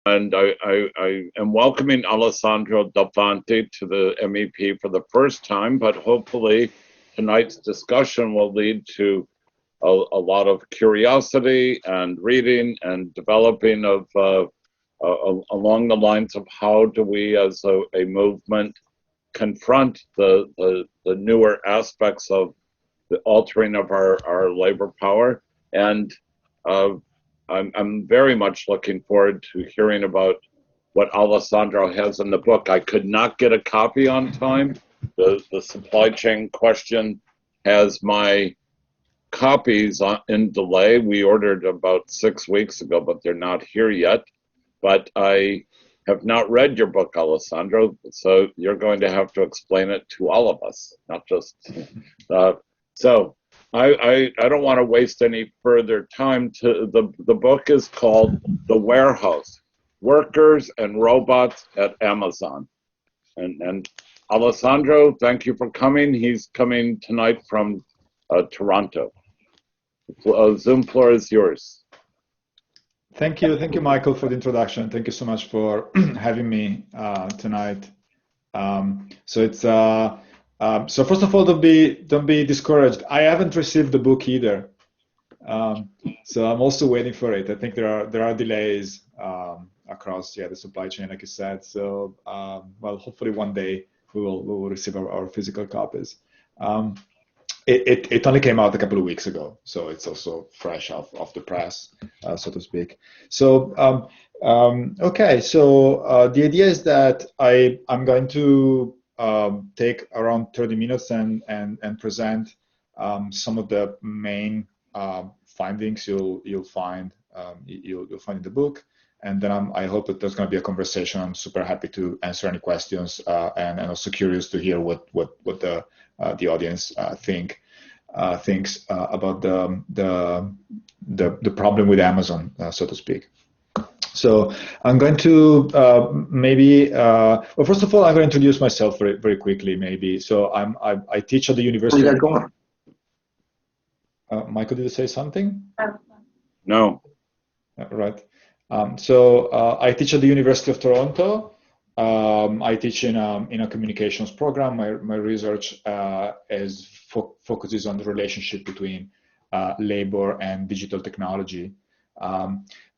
And I am welcoming Alessandro Delfanti to the MEP for the first time, but hopefully tonight's discussion will lead to a lot of curiosity and reading and developing of along the lines of how do we as a movement confront the newer aspects of the altering of our labor power. And I'm very much looking forward to hearing about what Alessandro has in the book. I could not get a copy on time. The supply chain question has my copies in delay. We ordered about 6 weeks ago, but they're not here yet. But I have not read your book, Alessandro, so you're going to have to explain it to all of us, not just. So I don't want to waste any further time. The book is called The Warehouse: Workers and Robots at Amazon. And Alessandro, thank you for coming. He's coming tonight from Toronto. Zoom floor is yours. Thank you, Michael, for the introduction. Thank you so much for having me tonight. So first of all, don't be discouraged. I haven't received the book either, so I'm also waiting for it. I think there are delays across the supply chain, like you said. So well, hopefully one day we will receive our physical copies. It only came out a couple of weeks ago, so it's also fresh off the press, so to speak. So okay, so the idea is that I'm going to take around 30 minutes and present some of the main findings you'll find in the book, and then I hope that there's going to be a conversation. I'm super happy to answer any questions, and also curious to hear what the audience thinks about the problem with Amazon, so to speak. So I'm going to well, first of all, I'm going to introduce myself very, very quickly, maybe. So I teach at the university. Michael, did you say something? No. Right. So I teach at the University of Toronto. I teach in a communications program. My research focuses on the relationship between labor and digital technology.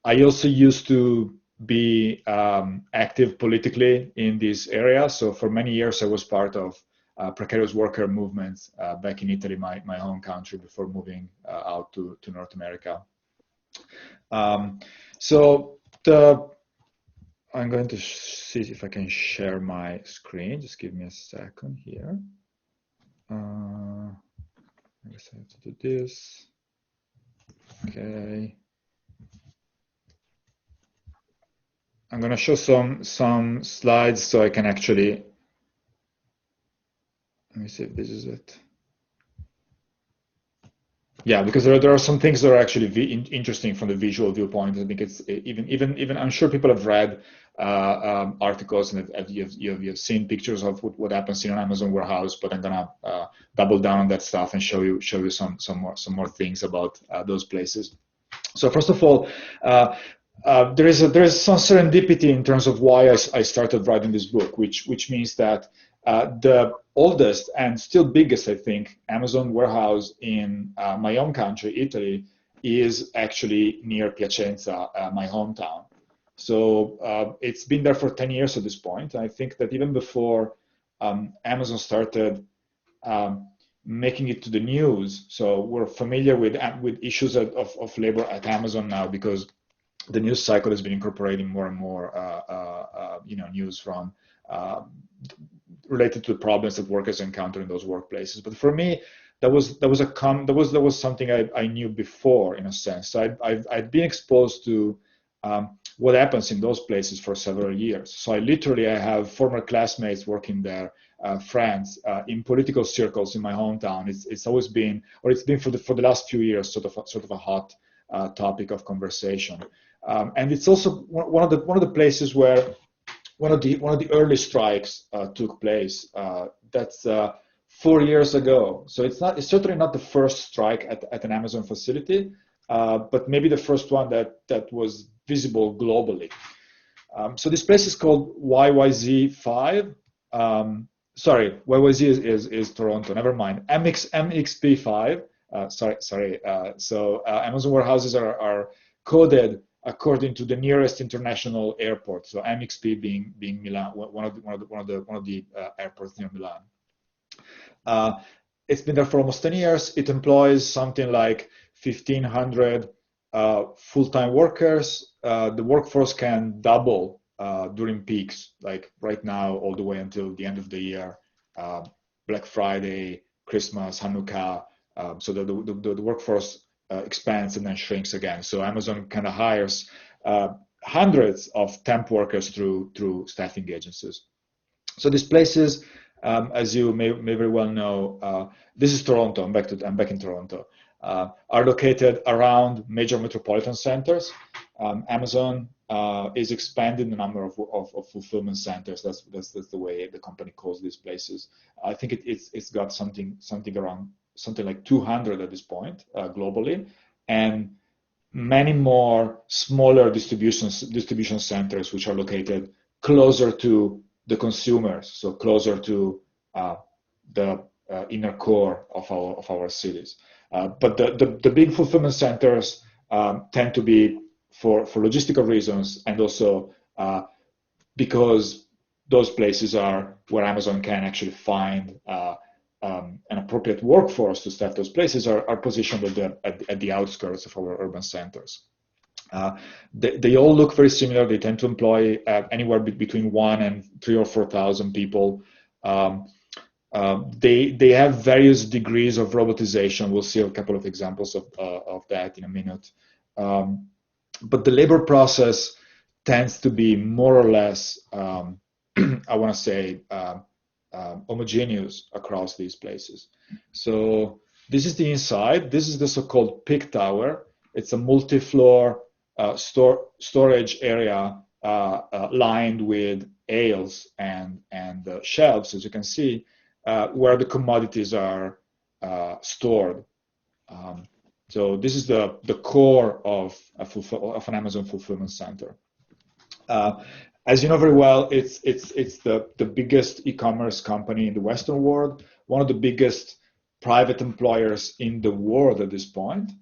I also used to be active politically in this area. So for many years, I was part of precarious worker movements back in Italy, my home country, before moving out to North America. I'm going to see if I can share my screen. Just give me a second here. I guess I have to do this. Okay. I'm going to show some slides so I can actually. Let me see if this is it. Yeah, because there are some things that are actually interesting from the visual viewpoint. I think it's even I'm sure people have read articles and you've seen pictures of what happens in an Amazon warehouse. But I'm gonna double down on that stuff and show you some more things about those places. So first of all, there is some serendipity in terms of why I started writing this book, which means that the oldest and still biggest, I think, Amazon warehouse in my own country, Italy, is actually near Piacenza, my hometown. So it's been there for 10 years at this point. I think that even before Amazon started making it to the news, so we're familiar with issues of labor at Amazon now, because the news cycle has been incorporating more and more news from related to the problems that workers encounter in those workplaces. But for me, that was something I knew before, in a sense. So I'd been exposed to what happens in those places for several years. So I have former classmates working there, friends in political circles in my hometown. It's always been, or it's been for the last few years, sort of a hot topic of conversation. And it's also one of the places where one of the early strikes took place. That's 4 years ago. So it's certainly not the first strike at an Amazon facility, but maybe the first one that was visible globally. So this place is called YYZ5. Sorry, YYZ is Toronto. Never mind. MXP5. Sorry. So Amazon warehouses are coded according to the nearest international airport. So MXP being Milan, one of the airports near Milan. It's been there for almost 10 years. It employs something like 1,500 full-time workers. The workforce can double during peaks, like right now, all the way until the end of the year, Black Friday, Christmas, Hanukkah. So the workforce expands and then shrinks again. So Amazon kind of hires hundreds of temp workers through staffing agencies. So these places, as you may very well know, this is Toronto. I'm back in Toronto. Are located around major metropolitan centers. Amazon is expanding the number of fulfillment centers. That's the way the company calls these places. I think it's got something like 200 at this point globally, and many more smaller distribution centers which are located closer to the consumers, so closer to the inner core of our cities. But the big fulfillment centers tend to be for logistical reasons, and also because those places are where Amazon can actually find an appropriate workforce to staff those places, are positioned at the outskirts of our urban centers. They all look very similar. They tend to employ anywhere between 1,000 and 3,000 or 4,000 people. They have various degrees of robotization. We'll see a couple of examples of that in a minute. But the labor process tends to be more or less, I want to say, homogeneous across these places. So this is the inside. This is the so-called pick tower. It's a multi-floor storage area lined with aisles and shelves, as you can see, where the commodities are stored. So this is the core of an Amazon fulfillment center. As you know very well, it's the biggest e-commerce company in the Western world, one of the biggest private employers in the world at this point,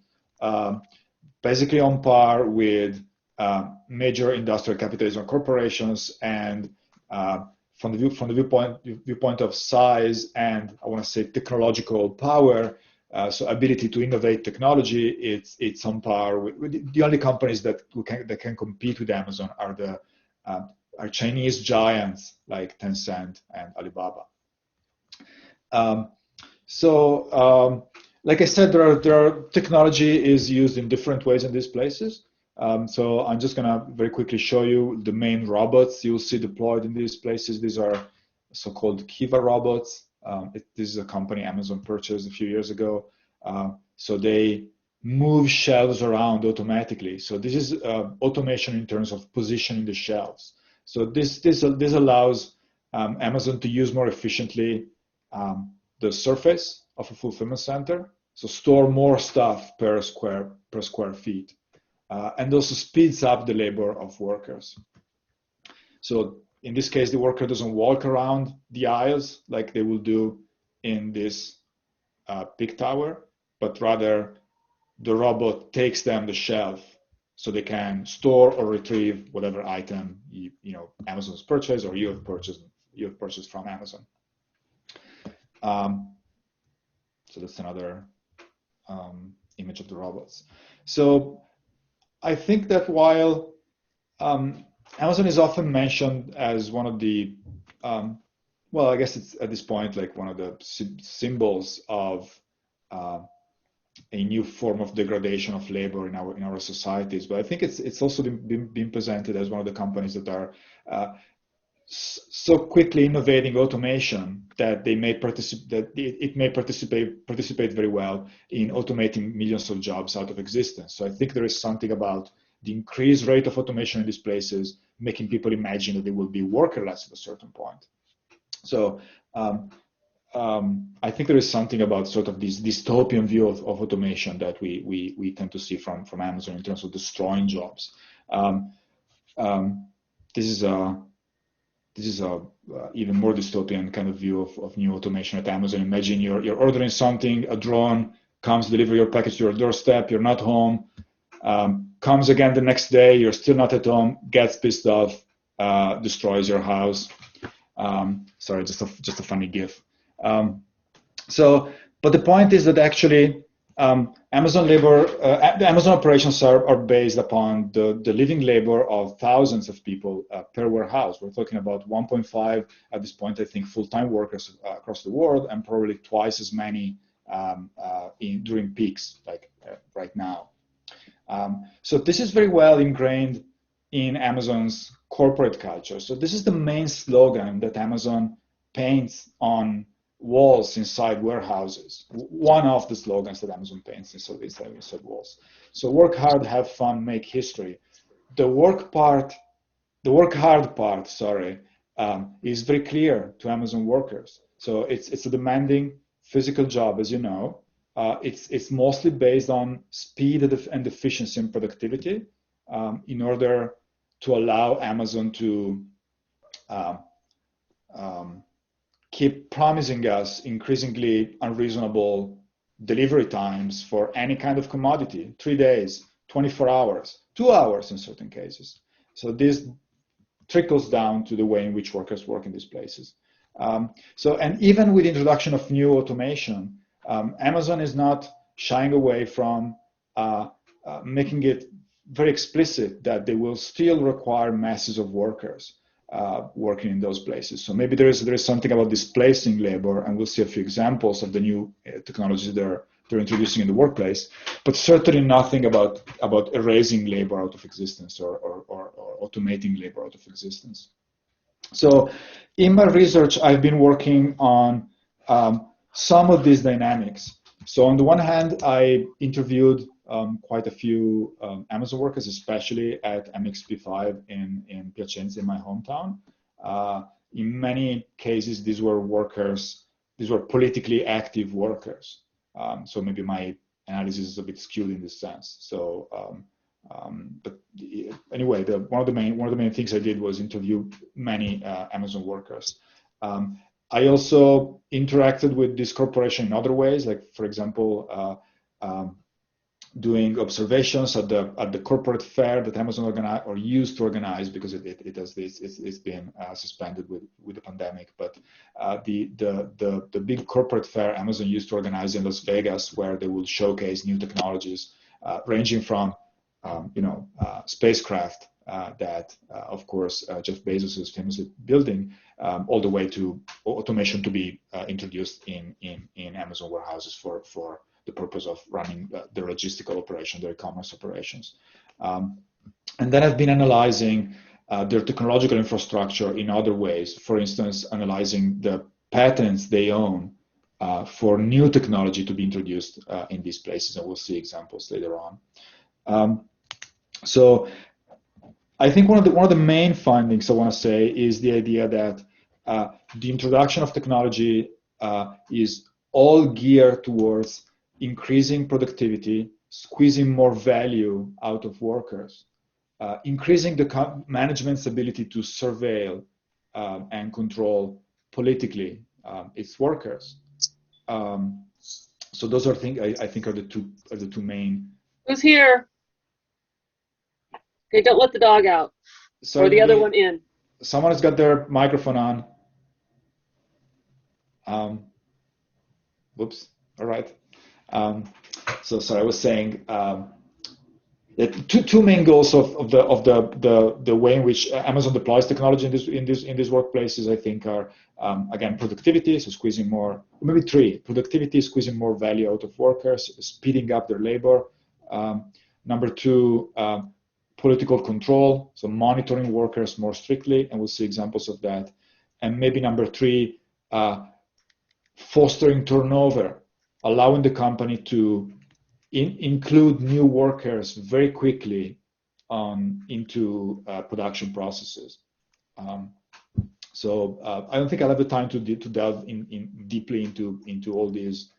basically on par with major industrial capitalism corporations, and from the viewpoint of size and, I want to say, technological power, so ability to innovate technology, it's on par with the only companies that can compete with Amazon are Chinese giants like Tencent and Alibaba. Like I said, there are technology is used in different ways in these places. So I'm just gonna very quickly show you the main robots you'll see deployed in these places. These are so-called Kiva robots. This is a company Amazon purchased a few years ago. So they move shelves around automatically. So this is automation in terms of positioning the shelves. So this allows Amazon to use more efficiently the surface of a fulfillment center. So store more stuff per square feet. And also speeds up the labor of workers. So in this case, the worker doesn't walk around the aisles like they will do in this pick tower, but rather the robot takes them the shelf so they can store or retrieve whatever item Amazon's purchased or you have purchased from Amazon. So that's another image of the robots. So I think that while Amazon is often mentioned as one of the, well, I guess it's at this point like one of the symbols of a new form of degradation of labor in our societies, but I think it's also been presented as one of the companies that are so quickly innovating automation that it may participate very well in automating millions of jobs out of existence. So I think there is something about the increased rate of automation in these places making people imagine that they will be workerless at a certain point. So I think there is something about sort of this dystopian view of automation that we tend to see from Amazon in terms of destroying jobs. this is a even more dystopian kind of view of new automation at Amazon. Imagine you're ordering something, a drone comes, deliver your package to your doorstep, you're not home, comes again the next day, you're still not at home, gets pissed off, destroys your house. Sorry, just a funny GIF. But the point is that actually Amazon operations are based upon the living labor of thousands of people per warehouse. We're talking about 1.5 at this point, I think, full-time workers across the world, and probably twice as many during peaks, like right now. So this is very well ingrained in Amazon's corporate culture. So this is the main slogan that Amazon paints on walls inside warehouses. One of the slogans that Amazon paints inside walls. So work hard, have fun, make history. The work hard part, is very clear to Amazon workers. So it's a demanding physical job, as you know. It's mostly based on speed and efficiency and productivity in order to allow Amazon to keep promising us increasingly unreasonable delivery times for any kind of commodity, 3 days, 24 hours, 2 hours in certain cases. So this trickles down to the way in which workers work in these places. And even with the introduction of new automation, Amazon is not shying away from making it very explicit that they will still require masses of workers working in those places. So maybe there is something about displacing labor, and we'll see a few examples of the new technologies they're introducing in the workplace, but certainly nothing about erasing labor out of existence or automating labor out of existence. So in my research, I've been working on some of these dynamics. So on the one hand, I interviewed quite a few Amazon workers, especially at MXP5 in Piacenza, in my hometown. In many cases, these were politically active workers. So maybe my analysis is a bit skewed in this sense. So, but anyway, one of the main things I did was interview many Amazon workers. I also interacted with this corporation in other ways, like for example, doing observations at the corporate fair that Amazon organized or used to organize, because it's been suspended with the pandemic. But the big corporate fair Amazon used to organize in Las Vegas, where they would showcase new technologies ranging from spacecraft that of course Jeff Bezos is famously building, all the way to automation to be introduced in Amazon warehouses for the purpose of running the logistical operation, their e-commerce operations. And then I've been analyzing their technological infrastructure in other ways. For instance, analyzing the patents they own for new technology to be introduced in these places, and we'll see examples later on. So I think one of the main findings I want to say is the idea that the introduction of technology is all geared towards increasing productivity, squeezing more value out of workers, increasing the management's ability to surveil and control politically its workers. So those are things I think are the two main. Who's here? Okay, don't let the dog out. So or the other one in. Someone has got their microphone on. Whoops. All right. So sorry, I was saying that two main goals of the way in which Amazon deploys technology in these workplaces, I think, are again productivity, so squeezing more, maybe three: productivity, squeezing more value out of workers, speeding up their labor. Number two, political control, so monitoring workers more strictly, and we'll see examples of that. And maybe number three, fostering turnover, allowing the company to include new workers very quickly into production processes. So I don't think I'll have the time to delve deeply into all these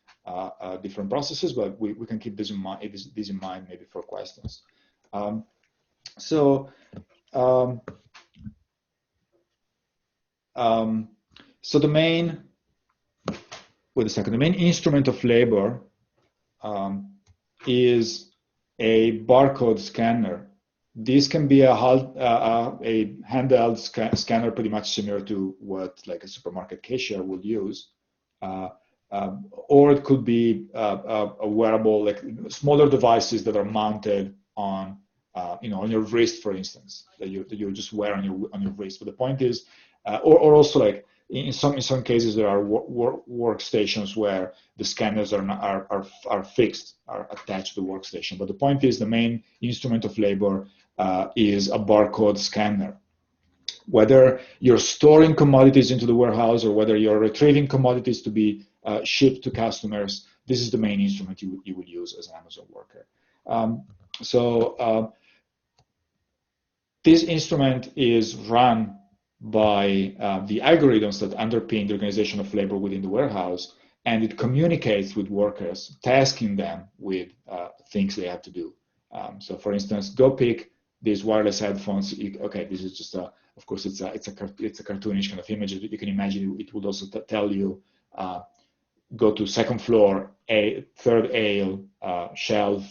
different processes, but we can keep this in mind maybe for questions. So So the main, wait a second, the main instrument of labor is a barcode scanner. This can be a handheld scanner, pretty much similar to what like a supermarket cashier would use, or it could be a wearable, like smaller devices that are mounted on, on your wrist, for instance, that you just wear on your wrist. But the point is, or also like in some cases there are workstations where the scanners are fixed, are attached to the workstation. But the point is, the main instrument of labor is a barcode scanner. Whether you're storing commodities into the warehouse or whether you're retrieving commodities to be shipped to customers, this is the main instrument you would use as an Amazon worker. This instrument is run by the algorithms that underpin the organization of labor within the warehouse, and it communicates with workers, tasking them with things they have to do. So, for instance, go pick these wireless headphones. Okay, this is just of course, it's a cartoonish kind of image. You can imagine it would also tell you, go to second floor, third aisle, shelf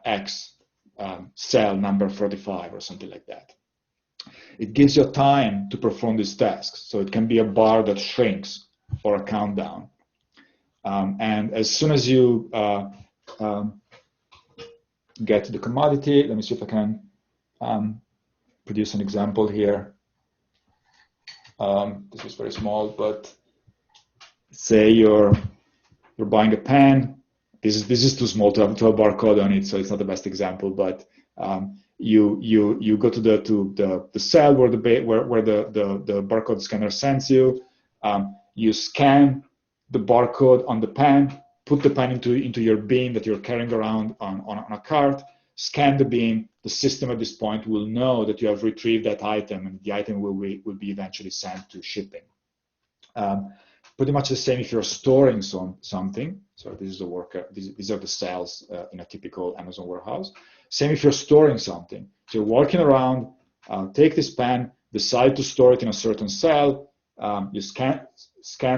X, cell number 45 or something like that. It gives you time to perform these tasks. So it can be a bar that shrinks or a countdown. And as soon as you get to the commodity, let me see if I can produce an example here. This is very small, but say you're buying a pen. This is too small to have a barcode on it, so it's not the best example. But you go to the cell where the barcode scanner sends you. You scan the barcode on the pen, put the pen into your bin that you're carrying around on a cart. Scan the bin. The system at this point will know that you have retrieved that item, and the item will be eventually sent to shipping. Pretty much the same if you're storing something. So this is the worker. These are the cells in a typical Amazon warehouse. Same if you're storing something. So you're walking around, take this pen, decide to store it in a certain cell. You scan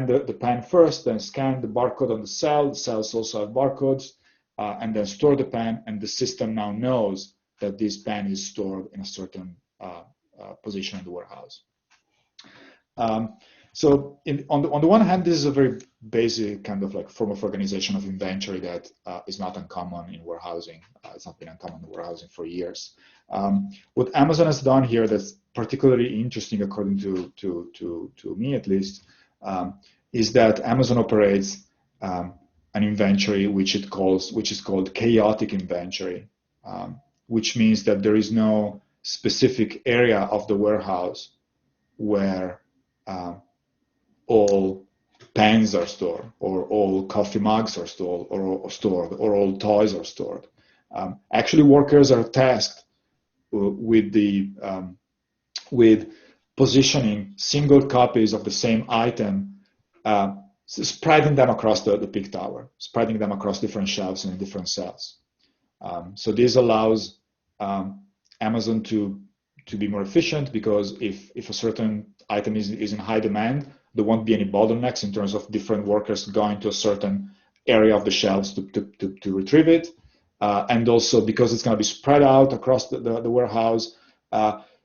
the pen first, then scan the barcode on the cell. The cells also have barcodes, and then store the pen. And the system now knows that this pen is stored in a certain position in the warehouse. So on the one hand, this is a very basic kind of like form of organization of inventory that is not uncommon in warehousing. It's not been uncommon in warehousing for years. What Amazon has done here that's particularly interesting, according to me at least, is that Amazon operates an inventory which is called chaotic inventory, which means that there is no specific area of the warehouse where all pens are stored, or all coffee mugs are stored, or all toys are stored. Actually, workers are tasked with positioning single copies of the same item, spreading them across the peak tower, spreading them across different shelves and in different cells. So this allows Amazon to be more efficient, because if a certain item is in high demand, there won't be any bottlenecks in terms of different workers going to a certain area of the shelves to retrieve it. And also because it's going to be spread out across the warehouse,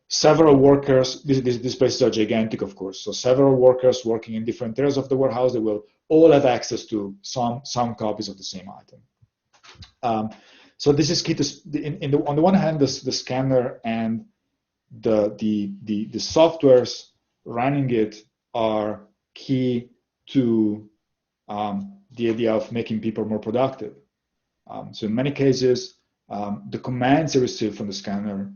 several workers, these places are gigantic, of course, so several workers working in different areas of the warehouse, they will all have access to some copies of the same item. So this is key to, on the one hand, the scanner and the softwares running it are key to the idea of making people more productive. So in many cases, the commands you receive from the scanner,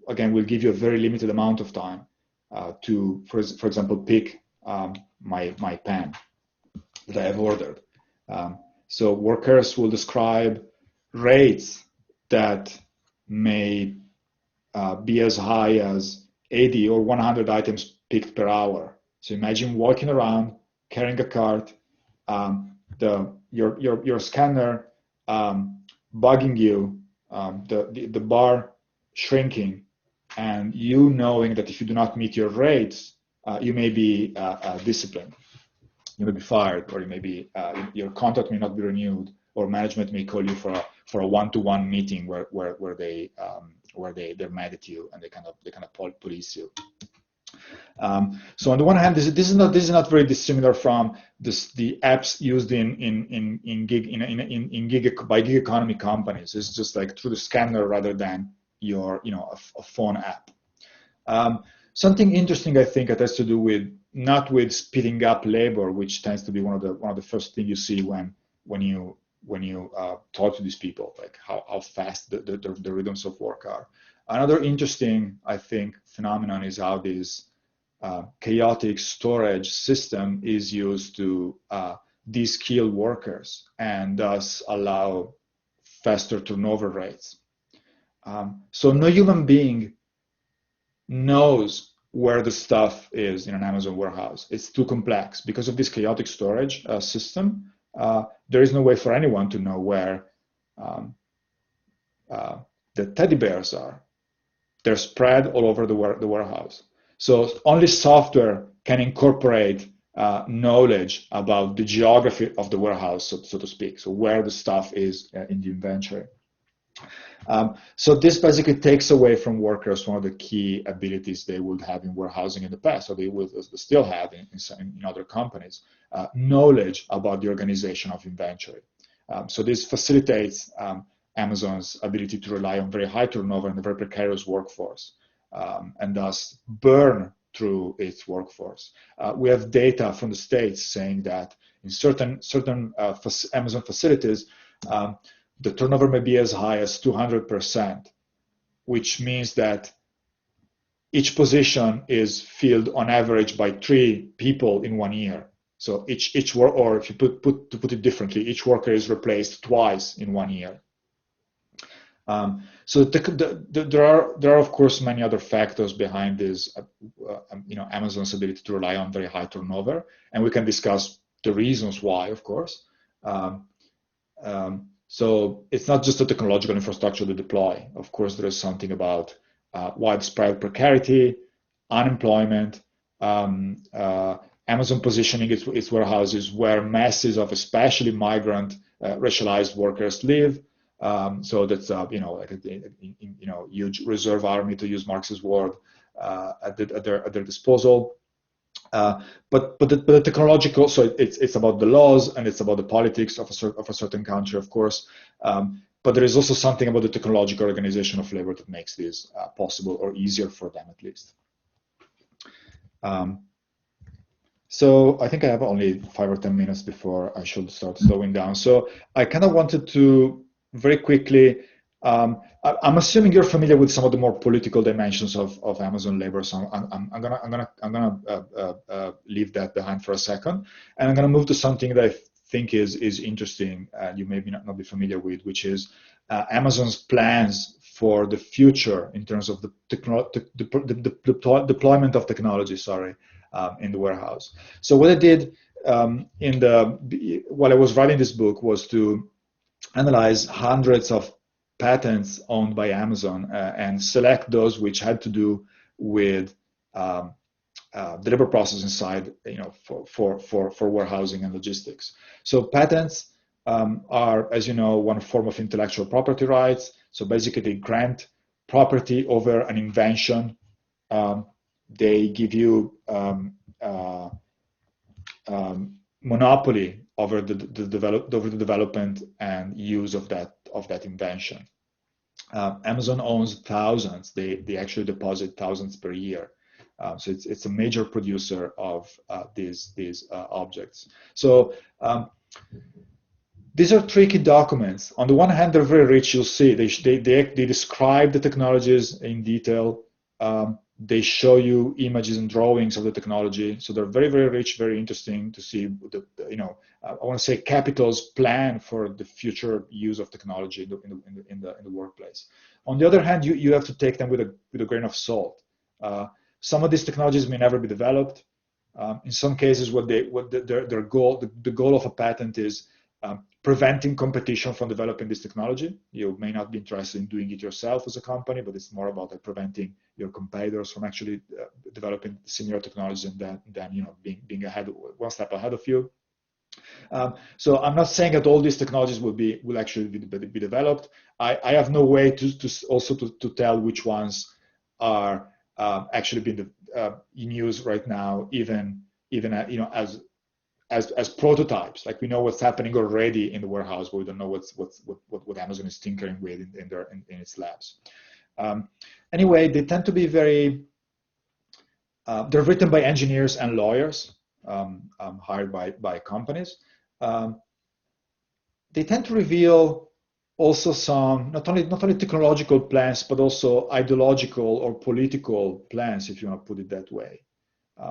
again, will give you a very limited amount of time to, for example, pick my pen that I have ordered. So workers will describe rates that may be as high as 80 or 100 items picked per hour. So imagine walking around carrying a cart, your scanner bugging you, the bar shrinking, and you knowing that if you do not meet your rates, you may be disciplined, you may be fired, or you may be your contract may not be renewed, or management may call you for a one-to-one meeting where they're mad at you and they kind of police you. So on the one hand, this is not very dissimilar from the apps used by gig economy companies. It's just like through the scanner rather than your a phone app. Something interesting, I think, it has to do with not with speeding up labor, which tends to be one of the first things you see when you talk to these people, like how fast the rhythms of work are. Another interesting, I think, phenomenon is how this chaotic storage system is used to de-skill workers and thus allow faster turnover rates. So no human being knows where the stuff is in an Amazon warehouse. It's too complex. Because of this chaotic storage system, there is no way for anyone to know where the teddy bears are. They're spread all over the warehouse. So only software can incorporate knowledge about the geography of the warehouse, so to speak, so where the stuff is in the inventory. So this basically takes away from workers one of the key abilities they would have in warehousing in the past, or they will still have in other companies, knowledge about the organization of inventory. So this facilitates Amazon's ability to rely on very high turnover and a very precarious workforce, and thus burn through its workforce. We have data from the States saying that in certain Amazon facilities, the turnover may be as high as 200%, which means that each position is filled on average by 3 people in 1 year. So each work, or if you put it differently, each worker is replaced twice in 1 year. So there are of course many other factors behind this, Amazon's ability to rely on very high turnover, and we can discuss the reasons why, of course. So it's not just the technological infrastructure to deploy. Of course, there is something about widespread precarity, unemployment, Amazon positioning its warehouses where masses of especially migrant racialized workers live. So that's like a huge reserve army, to use Marx's word, at their disposal. But the technological, so it's about the laws and it's about the politics of a certain country, of course. But there is also something about the technological organization of labor that makes this possible, or easier for them at least. So I think I have only 5 or 10 minutes before I should start slowing down. So I kind of wanted to very quickly, I'm assuming you're familiar with some of the more political dimensions of Amazon labor, so I'm gonna leave that behind for a second, and I'm gonna move to something that I think is interesting, you may not be familiar with, which is Amazon's plans for the future in terms of the deployment of technology. In the warehouse. So what I did while I was writing this book was to analyze hundreds of patents owned by Amazon and select those which had to do with the labor process inside, for warehousing and logistics. So patents are, as you know, one form of intellectual property rights. So basically, they grant property over an invention. They give you monopoly over the development and use of that invention. Amazon owns thousands. They actually deposit thousands per year. So it's a major producer of these objects. So these are tricky documents. On the one hand, they're very rich. You'll see they describe the technologies in detail. They show you images and drawings of the technology. So they're very, very rich, very interesting to see. I want to say Capital's plan for the future use of technology in the workplace. On the other hand, you have to take them with a grain of salt. Some of these technologies may never be developed. In some cases, the goal of a patent is preventing competition from developing this technology. You may not be interested in doing it yourself as a company, but it's more about preventing your competitors from actually developing similar technologies and then being ahead, one step ahead of you. So I'm not saying that all these technologies will actually be developed. I have no way to tell which ones are actually being in use right now, even as prototypes. Like, we know what's happening already in the warehouse, but we don't know what Amazon is tinkering with in its labs. Anyway, they tend to be very. They're written by engineers and lawyers hired by companies. They tend to reveal also some not only technological plans, but also ideological or political plans, if you want to put it that way.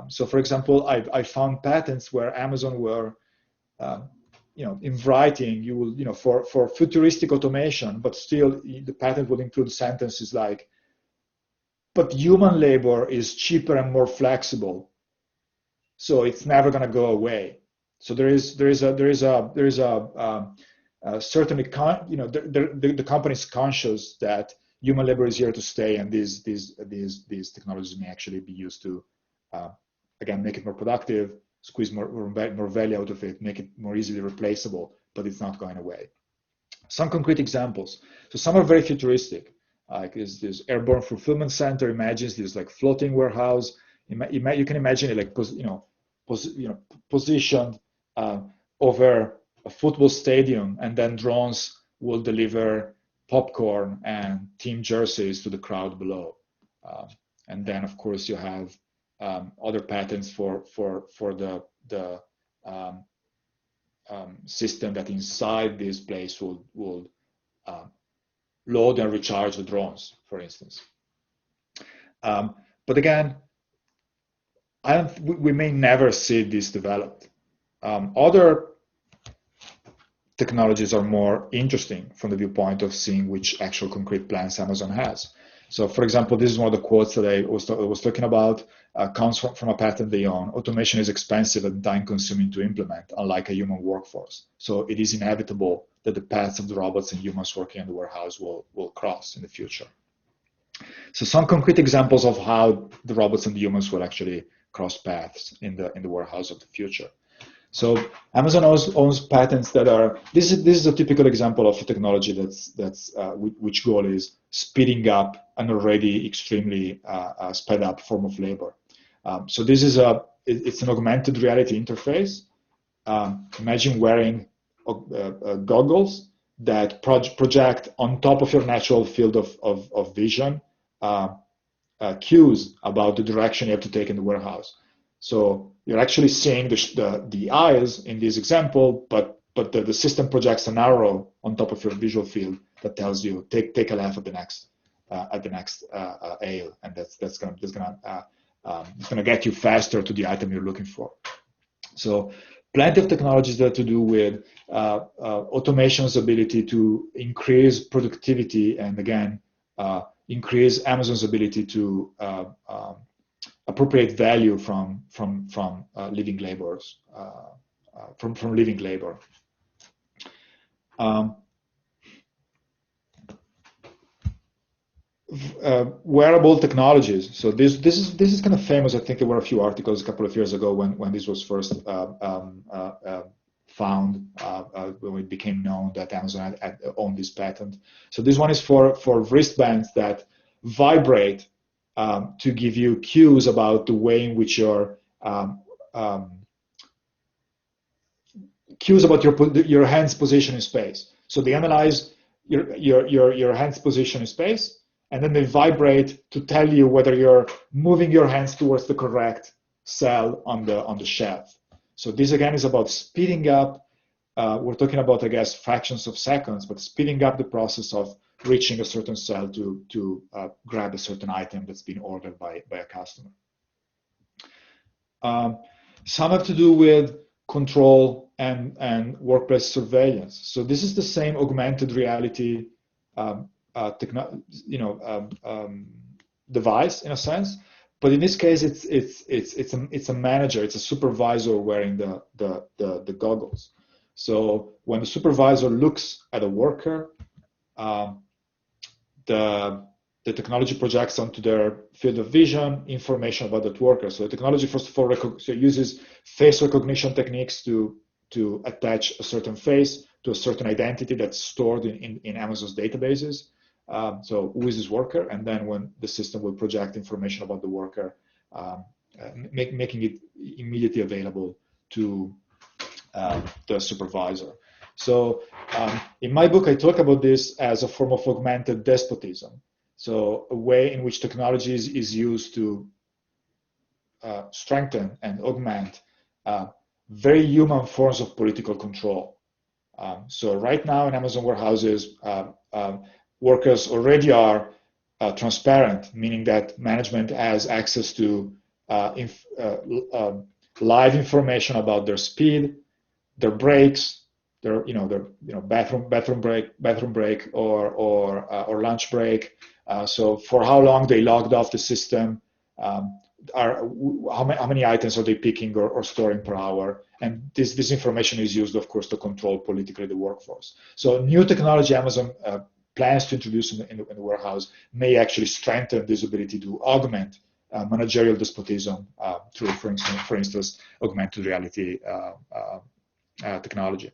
So, for example, I found patents where Amazon were, in writing, you will, for futuristic automation, but still the patent would include sentences like, but human labor is cheaper and more flexible, so it's never going to go away. So there is certainly, the company is conscious that human labor is here to stay, and these technologies may actually be used to, again, make it more productive, squeeze more value out of it, make it more easily replaceable, but it's not going away. Some concrete examples. So some are very futuristic, like this Airborne fulfillment center imagines this like floating warehouse. You can imagine it like positioned over a football stadium, and then drones will deliver popcorn and team jerseys to the crowd below. And then, of course, you have other patents for the system that inside this place will load and recharge the drones, for instance. But again, we may never see this developed. Other technologies are more interesting from the viewpoint of seeing which actual concrete plans Amazon has. So, for example, this is one of the quotes that I was talking about, comes from a patent they own. Automation is expensive and time-consuming to implement, unlike a human workforce. So it is inevitable that the paths of the robots and humans working in the warehouse will cross in the future. So some concrete examples of how the robots and the humans will actually cross paths in the warehouse of the future. So Amazon owns patents that are. This is a typical example of a technology that's which goal is speeding up an already extremely sped up form of labor. So this is it's an augmented reality interface. Imagine wearing goggles that project on top of your natural field of vision cues about the direction you have to take in the warehouse. So you're actually seeing the aisles in this example, but the system projects an arrow on top of your visual field that tells you take a left at the next aisle, and that's gonna get you faster to the item you're looking for. So plenty of technologies that have to do with automation's ability to increase productivity and again increase Amazon's ability to appropriate value from living laborers, from living labor. Wearable technologies. So this is kind of famous. I think there were a few articles a couple of years ago when this was first found, when it became known that Amazon had owned this patent. So this one is for wristbands that vibrate to give you cues about the way in which cues about your hand's position in space. So they analyze your hand's position in space, and then they vibrate to tell you whether you're moving your hands towards the correct cell on the shelf. So this again is about speeding up. We're talking about, I guess, fractions of seconds, but speeding up the process of reaching a certain cell to grab a certain item that's been ordered by a customer. Some have to do with control and workplace surveillance. So this is the same augmented reality device in a sense, but in this case it's a manager, it's a supervisor wearing the goggles. So when the supervisor looks at a worker, the technology projects onto their field of vision information about that worker. So the technology, first of all, uses face recognition techniques to attach a certain face to a certain identity that's stored in Amazon's databases. So who is this worker? And then when the system will project information about the worker, making it immediately available to the supervisor. So in my book, I talk about this as a form of augmented despotism. So a way in which technology is used to strengthen and augment very human forms of political control. So right now in Amazon warehouses, workers already are transparent, meaning that management has access to live information about their speed, their breaks, their bathroom break or lunch break. So for how long they logged off the system, how many items are they picking or storing per hour, and this information is used, of course, to control politically the workforce. So new technology Amazon plans to introduce in the warehouse may actually strengthen this ability to augment managerial despotism through, for instance, augmented reality technology.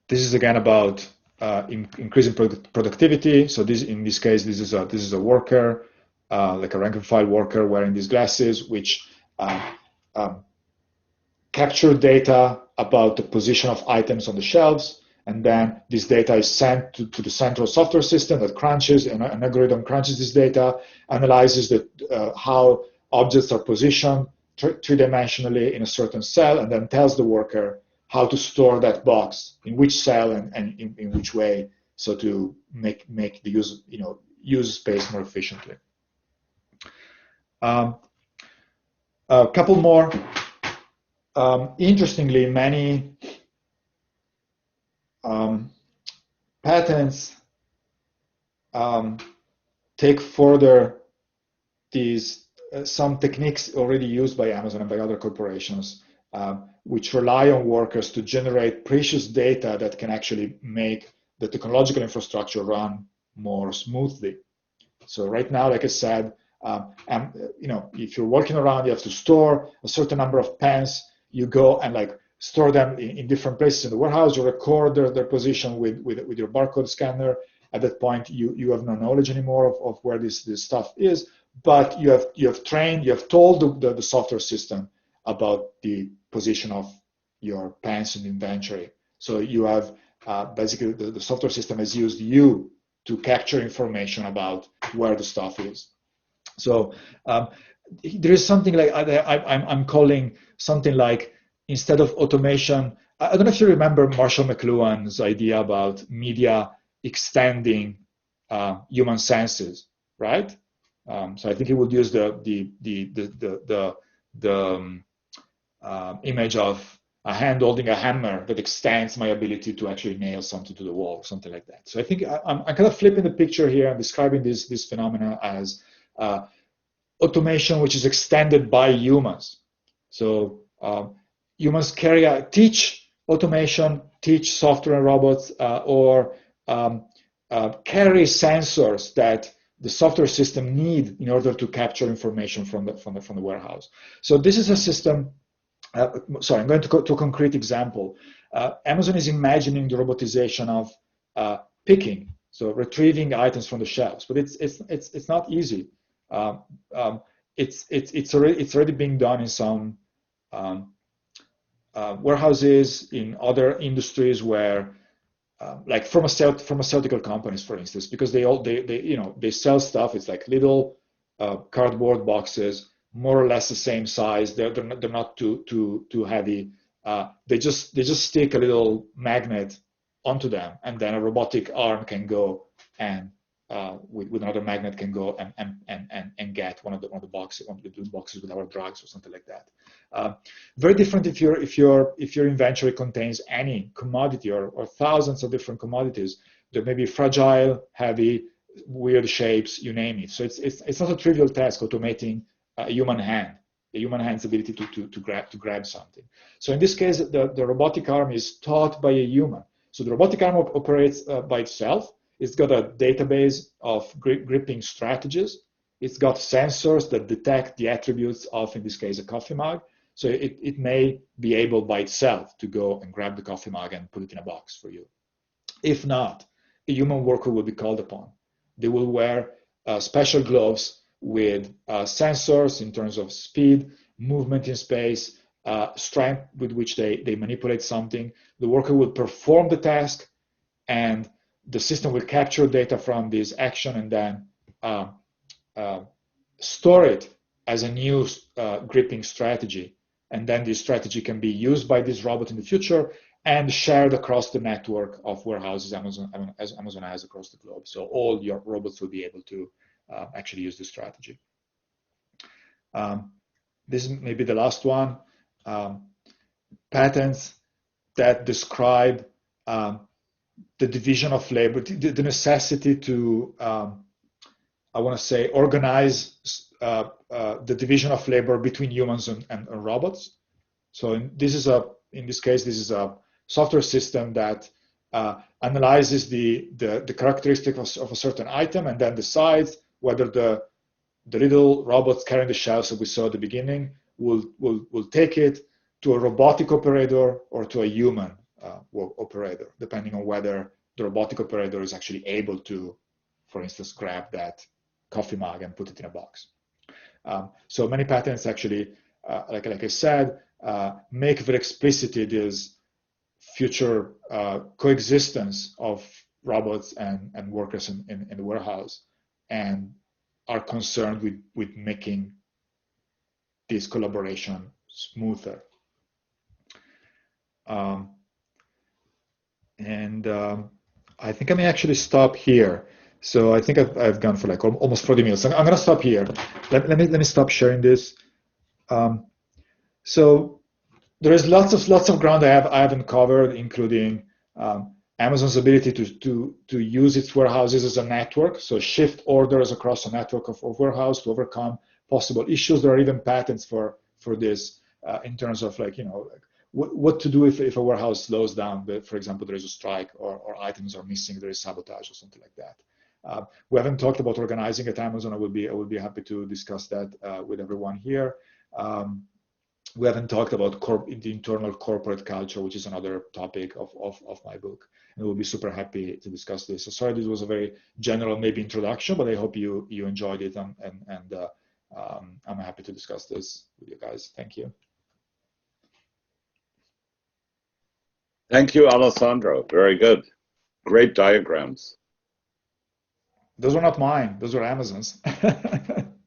This is again about increasing productivity. So in this case, this is a worker, like a rank and file worker wearing these glasses, which capture data about the position of items on the shelves, and then this data is sent to the central software system that crunches, and an algorithm crunches this data, analyzes how objects are positioned three-dimensionally in a certain cell, and then tells the worker how to store that box, in which cell and in which way, so to make the use space more efficiently. A couple more. Interestingly, many patents take further these some techniques already used by Amazon and by other corporations, which rely on workers to generate precious data that can actually make the technological infrastructure run more smoothly. So right now, like I said, if you're walking around, you have to store a certain number of pens. You go and store them in different places in the warehouse. You record their position with your barcode scanner. At that point, you have no knowledge anymore of where this stuff is. But you have told the software system about the position of your pens in inventory. So you have basically the software system has used you to capture information about where the stuff is. So there is something like I'm calling something like, instead of automation, I don't know if you remember Marshall McLuhan's idea about media extending human senses, right? So I think he would use the image of a hand holding a hammer that extends my ability to actually nail something to the wall, something like that. So I think I'm kind of flipping the picture here and describing this phenomena as automation which is extended by humans. So humans teach automation, teach software and robots, or carry sensors that the software system need in order to capture information from the warehouse. So this is a system. Sorry, I'm going to go to a concrete example. Amazon is imagining the robotization of picking, so retrieving items from the shelves, but it's not easy. It's already being done in some warehouses, in other industries where, like pharmaceutical companies, for instance, because they sell stuff. It's like little cardboard boxes, more or less the same size. They're not too heavy. They just stick a little magnet onto them, and then a robotic arm can go and with another magnet can go and get one of the boxes with our drugs or something like that. Very different if your inventory contains any commodity or thousands of different commodities. There may be fragile, heavy, weird shapes, you name it. So it's not a trivial task automating a human hand human hand's ability to grab something. So in this case, the robotic arm is taught by a human. So the robotic arm operates by itself. It's got a database of gripping strategies. It's got sensors that detect the attributes of, in this case, a coffee mug. So it may be able by itself to go and grab the coffee mug and put it in a box for you. If not, a human worker will be called upon. They will wear special gloves with sensors in terms of speed, movement in space, strength with which they manipulate something. The worker will perform the task, and the system will capture data from this action and then store it as a new gripping strategy. And then this strategy can be used by this robot in the future and shared across the network of warehouses Amazon has across the globe. So all your robots will be able to actually use this strategy. This is maybe the last one. Patents that describe the division of labor, the necessity to, I want to say, organize the division of labor between humans and robots. So in this case, this is a software system that analyzes the characteristics of a certain item and then decides whether the little robots carrying the shelves that we saw at the beginning will take it to a robotic operator or to a human operator, depending on whether the robotic operator is actually able to, for instance, grab that coffee mug and put it in a box. So many patents actually, like I said, make very explicit this future coexistence of robots and workers in the warehouse, and are concerned with making this collaboration smoother. I think I may actually stop here. So I think I've gone for like almost 40 minutes. I'm going to stop here. Let me stop sharing this. So there is lots of ground I haven't covered, including Amazon's ability to use its warehouses as a network, so shift orders across a network of warehouse to overcome possible issues. There are even patents for this in terms of what to do if a warehouse slows down. But for example, there is a strike or items are missing, there is sabotage or something like that. We haven't talked about organizing at Amazon. I would be happy to discuss that with everyone here. We haven't talked about the internal corporate culture, which is another topic of my book, and we'll be super happy to discuss this. So sorry, this was a very general maybe introduction, but I hope you enjoyed it, and I'm happy to discuss this with you guys. Thank you. Thank you, Alessandro. Very good. Great diagrams. Those were not mine. Those were Amazon's.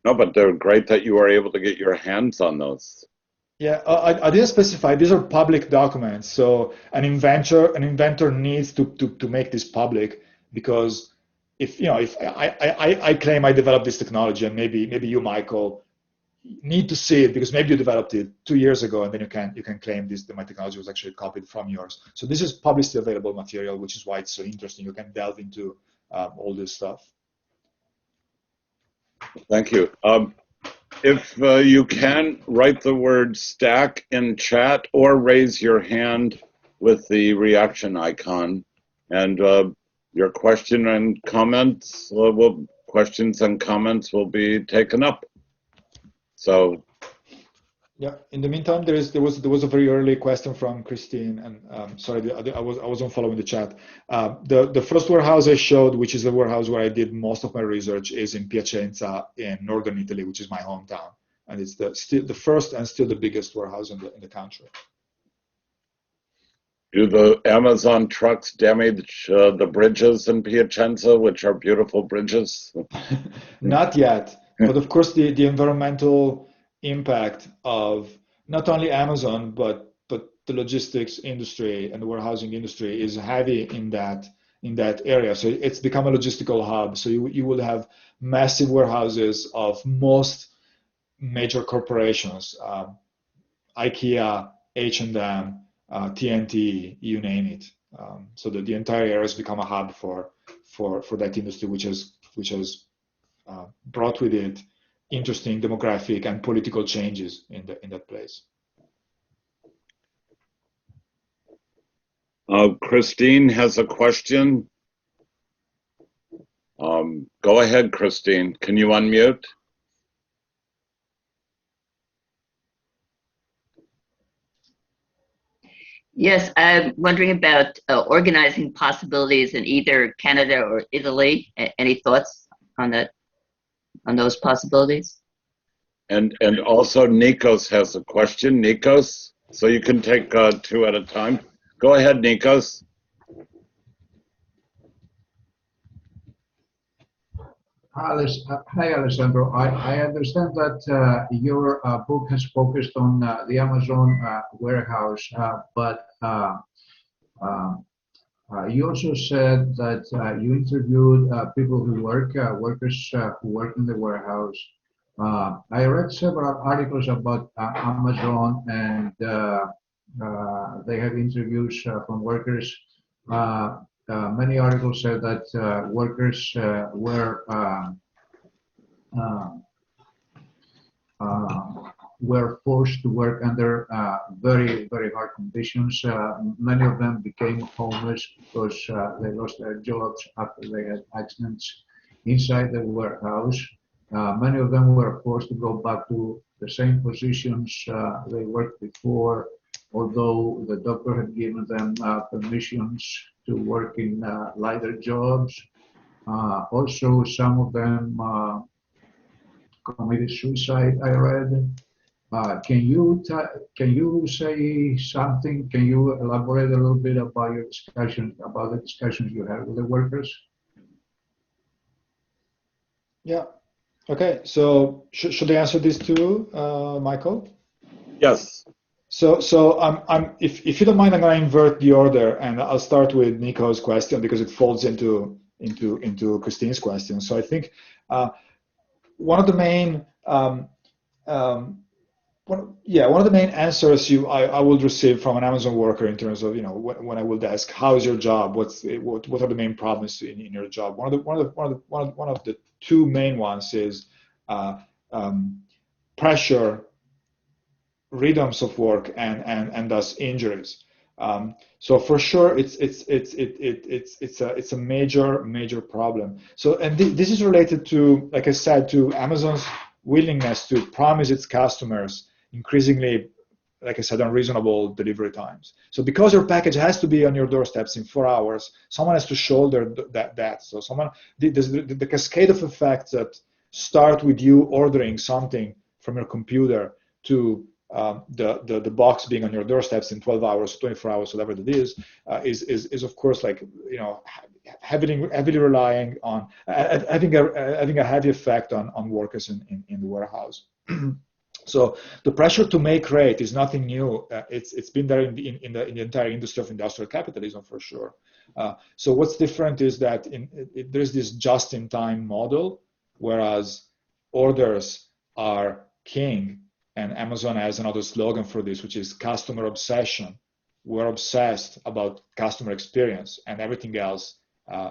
No, but they're great that you were able to get your hands on those. Yeah, I didn't specify. These are public documents. So an inventor needs to make this public, because if I claim I developed this technology, and maybe you, Michael, need to see it because maybe you developed it 2 years ago, and then you can claim that my technology was actually copied from yours. So this is publicly available material, which is why it's so interesting. You can delve into all this stuff. Thank you. If you can, write the word stack in chat or raise your hand with the reaction icon, and your question and comments questions and comments will be taken up. So yeah, in the meantime, there was a very early question from Christine, and sorry, I wasn't following the chat. The first warehouse I showed, which is the warehouse where I did most of my research, is in Piacenza in northern Italy, which is my hometown, and it's still the first and still the biggest warehouse in the country. do the Amazon trucks damage the bridges in Piacenza, which are beautiful bridges? Not yet, but of course the environmental impact of not only Amazon but the logistics industry and the warehousing industry is heavy in that area. So it's become a logistical hub. So you will have massive warehouses of most major corporations, IKEA, H&M, TNT, you name it. So the entire area has become a hub for that industry, which has brought with it interesting demographic and political changes in that place. Christine has a question. Go ahead, Christine. Can you unmute? Yes, I'm wondering about organizing possibilities in either Canada or Italy. Any thoughts on that, on those possibilities? And also Nikos has a question. Nikos, so you can take two at a time. Go ahead, Nikos. Hi, Alessandro. I understand that your book has focused on the Amazon warehouse, but you also said that you interviewed people who workers who work in the warehouse. I read several articles about Amazon, and they have interviews from workers. Many articles said that workers were forced to work under very, very hard conditions. Many of them became homeless because they lost their jobs after they had accidents inside the warehouse. Many of them were forced to go back to the same positions they worked before, although the doctor had given them permissions to work in lighter jobs. Also, some of them committed suicide, I read. Can you say something? Can you elaborate a little bit about your discussion, about the discussions you had with the workers? Yeah. Okay. So should I answer this too, Michael? Yes. So if you don't mind, I'm going to invert the order, and I'll start with Nico's question because it folds into Christine's question. So I think one of the main one of the main answers I would receive from an Amazon worker in terms of when I will ask how is your job, what are the main problems in your job. One of the two main ones is pressure, rhythms of work, and thus injuries. So for sure it's a major problem. So and this is related to, like I said, to Amazon's willingness to promise its customers increasingly, like I said, unreasonable delivery times. So because your package has to be on your doorsteps in 4 hours, someone has to shoulder that. So the cascade of effects that start with you ordering something from your computer to the box being on your doorsteps in 12 hours, 24 hours, whatever it is of course, like, heavily relying on having a heavy effect on workers in the warehouse. So the pressure to make rate is nothing new. It's been there in the entire industry of industrial capitalism, for sure. So what's different is that there's this just-in-time model, whereas orders are king, and Amazon has another slogan for this, which is customer obsession. We're obsessed about customer experience, and everything else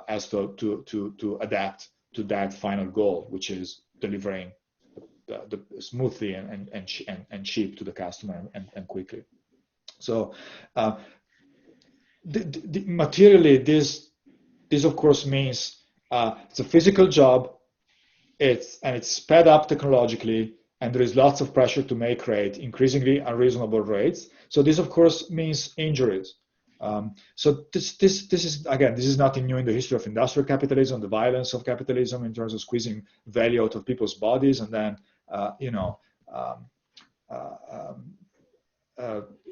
has to adapt to that final goal, which is delivering the smoothly and cheap to the customer and quickly. So materially, this of course means it's a physical job. It's sped up technologically, and there is lots of pressure to make rate, increasingly unreasonable rates. So this of course means injuries. So this is, again, this is nothing new in the history of industrial capitalism, the violence of capitalism in terms of squeezing value out of people's bodies, and then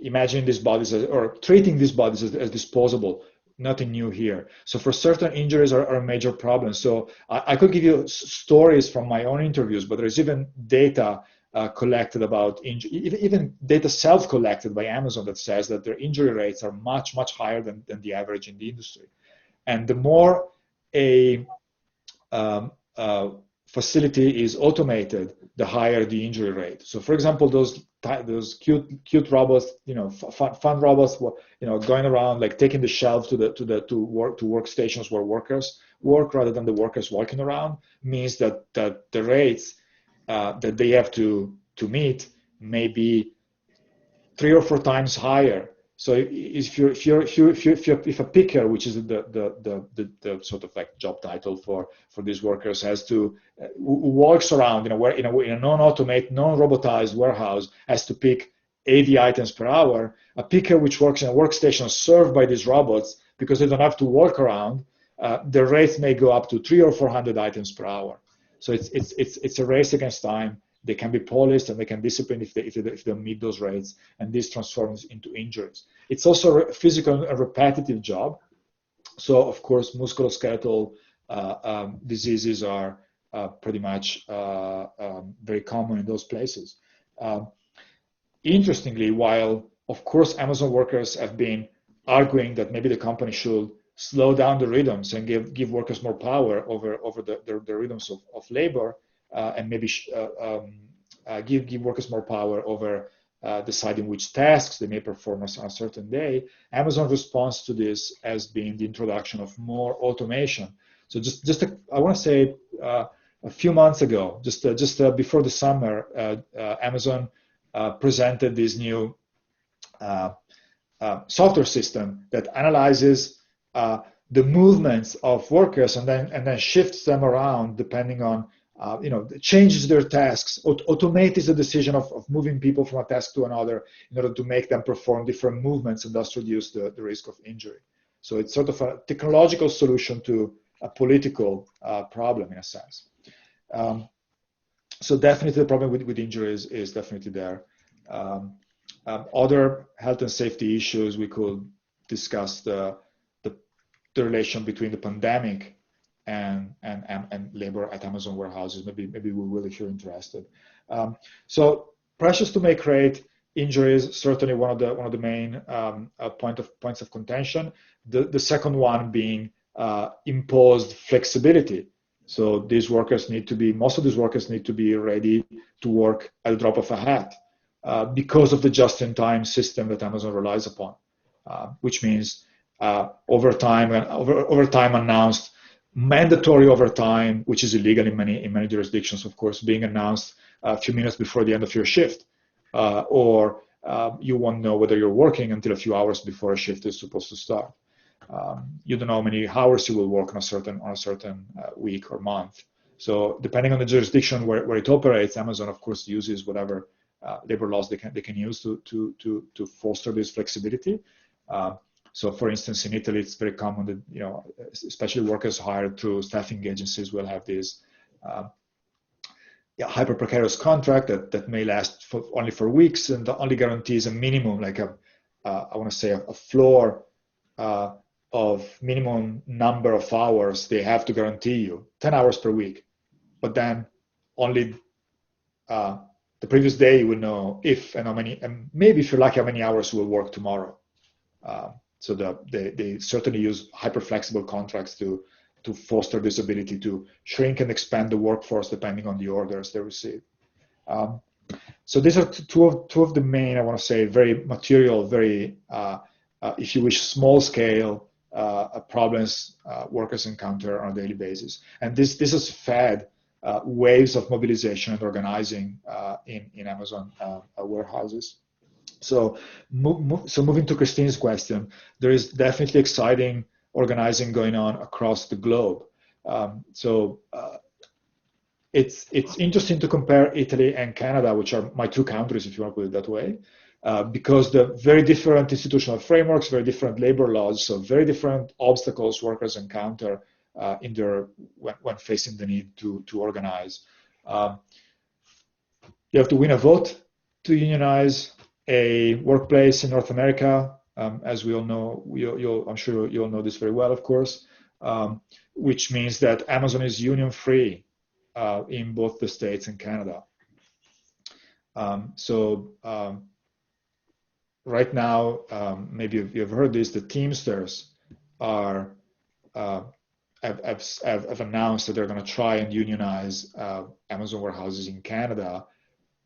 imagining these bodies or treating these bodies as disposable. Nothing new here. So for certain injuries are a major problem. So I could give you stories from my own interviews, but there's even data collected about even data self-collected by Amazon that says that their injury rates are much higher than the average in the industry. And the more a facility is automated, the higher the injury rate. So for example, those cute robots, fun robots, going around, like taking the shelf to workstations where workers work rather than the workers walking around, means that the rates that they have to meet may be 3 or 4 times higher. So if a picker, which is the sort of like job title for these workers, has to who walks around in a non-automated, non-robotized warehouse, has to pick 80 items per hour, a picker which works in a workstation served by these robots, because they don't have to walk around, the rates may go up to 300 or 400 items per hour. So it's a race against time. They can be policed and they can discipline if they don't meet those rates, and this transforms into injuries. It's also a physical and repetitive job. So of course, musculoskeletal diseases are pretty much very common in those places. Interestingly, while of course Amazon workers have been arguing that maybe the company should slow down the rhythms and give workers more power over the rhythms of labor, and maybe give workers more power over deciding which tasks they may perform on a certain day, Amazon responds to this as being the introduction of more automation. So I want to say a few months ago, just before the summer, Amazon presented this new software system that analyzes the movements of workers and then shifts them around depending on changes their tasks, automates the decision of moving people from a task to another in order to make them perform different movements and thus reduce the risk of injury. So it's sort of a technological solution to a political problem in a sense. So definitely the problem with injuries is definitely there. Other health and safety issues, we could discuss the relation between the pandemic and labor at Amazon warehouses. Maybe we will if you're interested. So pressures to make rate, injuries, certainly one of the main points of contention. The second one being imposed flexibility. So most of these workers need to be ready to work at the drop of a hat because of the just-in-time system that Amazon relies upon, which means overtime announced, mandatory overtime, which is illegal in many jurisdictions, of course, being announced a few minutes before the end of your shift, or you won't know whether you're working until a few hours before a shift is supposed to start. You don't know how many hours you will work on a certain week or month. So depending on the jurisdiction where it operates, Amazon, of course, uses whatever labor laws they can use to foster this flexibility. So, for instance, in Italy, it's very common that especially workers hired through staffing agencies will have this hyper precarious contract that may last only for weeks and only guarantees a minimum, like I want to say a floor of minimum number of hours they have to guarantee you, 10 hours per week. But then only the previous day you will know if and how many, and maybe if you're lucky, how many hours you will work tomorrow. So they certainly use hyper-flexible contracts to foster this ability to shrink and expand the workforce depending on the orders they receive. So these are two of the main, I want to say, very material, very, if you wish, small-scale problems workers encounter on a daily basis. And this has fed waves of mobilization and organizing in Amazon warehouses. So moving to Christine's question, there is definitely exciting organizing going on across the globe. It's interesting to compare Italy and Canada, which are my two countries, if you want to put it that way, because the very different institutional frameworks, very different labor laws, so very different obstacles workers encounter when facing the need to organize. You have to win a vote to unionize a workplace in North America, as we all know. I'm sure you all know this very well, of course, which means that Amazon is union-free in both the States and Canada. Right now, maybe you've heard this, the Teamsters have announced that they're going to try and unionize Amazon warehouses in Canada.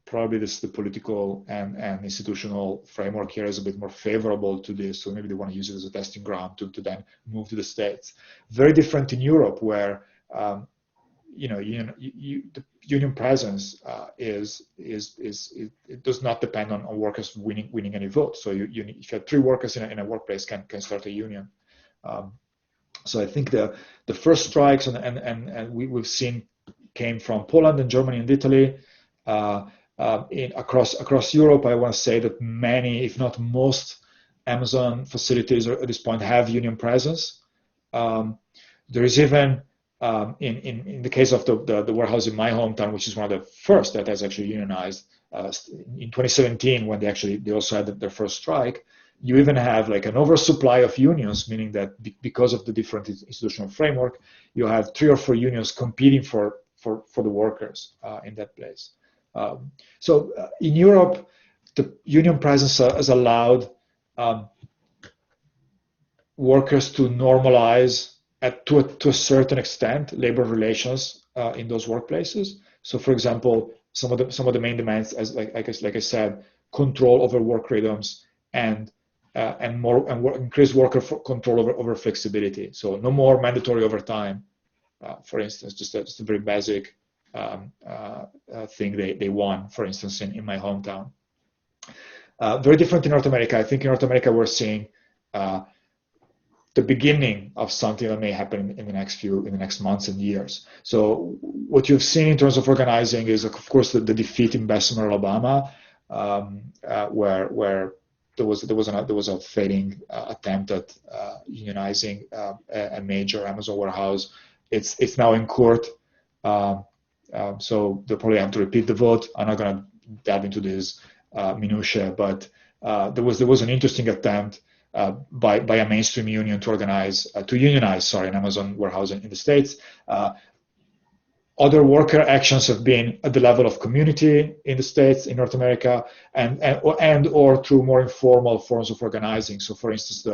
Probably the political and institutional framework here is a bit more favorable to this, so maybe they want to use it as a testing ground to then move to the States. Very different in Europe, where the union presence it does not depend on workers winning any votes. So if you have 3 workers in a workplace can start a union. So I think the first strikes and we've seen came from Poland and Germany and Italy. Across Europe, I want to say that many, if not most, Amazon facilities at this point have union presence. There is even in the case of the warehouse in my hometown, which is one of the first that has actually unionized in 2017, when they also had their first strike. You even have like an oversupply of unions, meaning that because of the different institutional framework, you have 3 or 4 unions competing for the workers in that place. So in Europe, the union presence has allowed workers to normalize to a certain extent labor relations in those workplaces. So, for example, some of the main demands, as like I said, control over work rhythms and increased worker control over flexibility. So no more mandatory overtime, for instance, just a very basic thing they won, for instance, in my hometown. Very different in North America. I think in North America we're seeing the beginning of something that may happen in the next months and years. So what you've seen in terms of organizing is, of course, the defeat in Bessemer, Alabama, where there was a failing attempt at unionizing a major Amazon warehouse. It's now in court, so they'll probably have to repeat the vote. I'm not going to dive into this minutiae, but there was an interesting attempt by a mainstream union to unionize an Amazon warehouse in the States. Other worker actions have been at the level of community in the States, in North America, and or through more informal forms of organizing. So, for instance,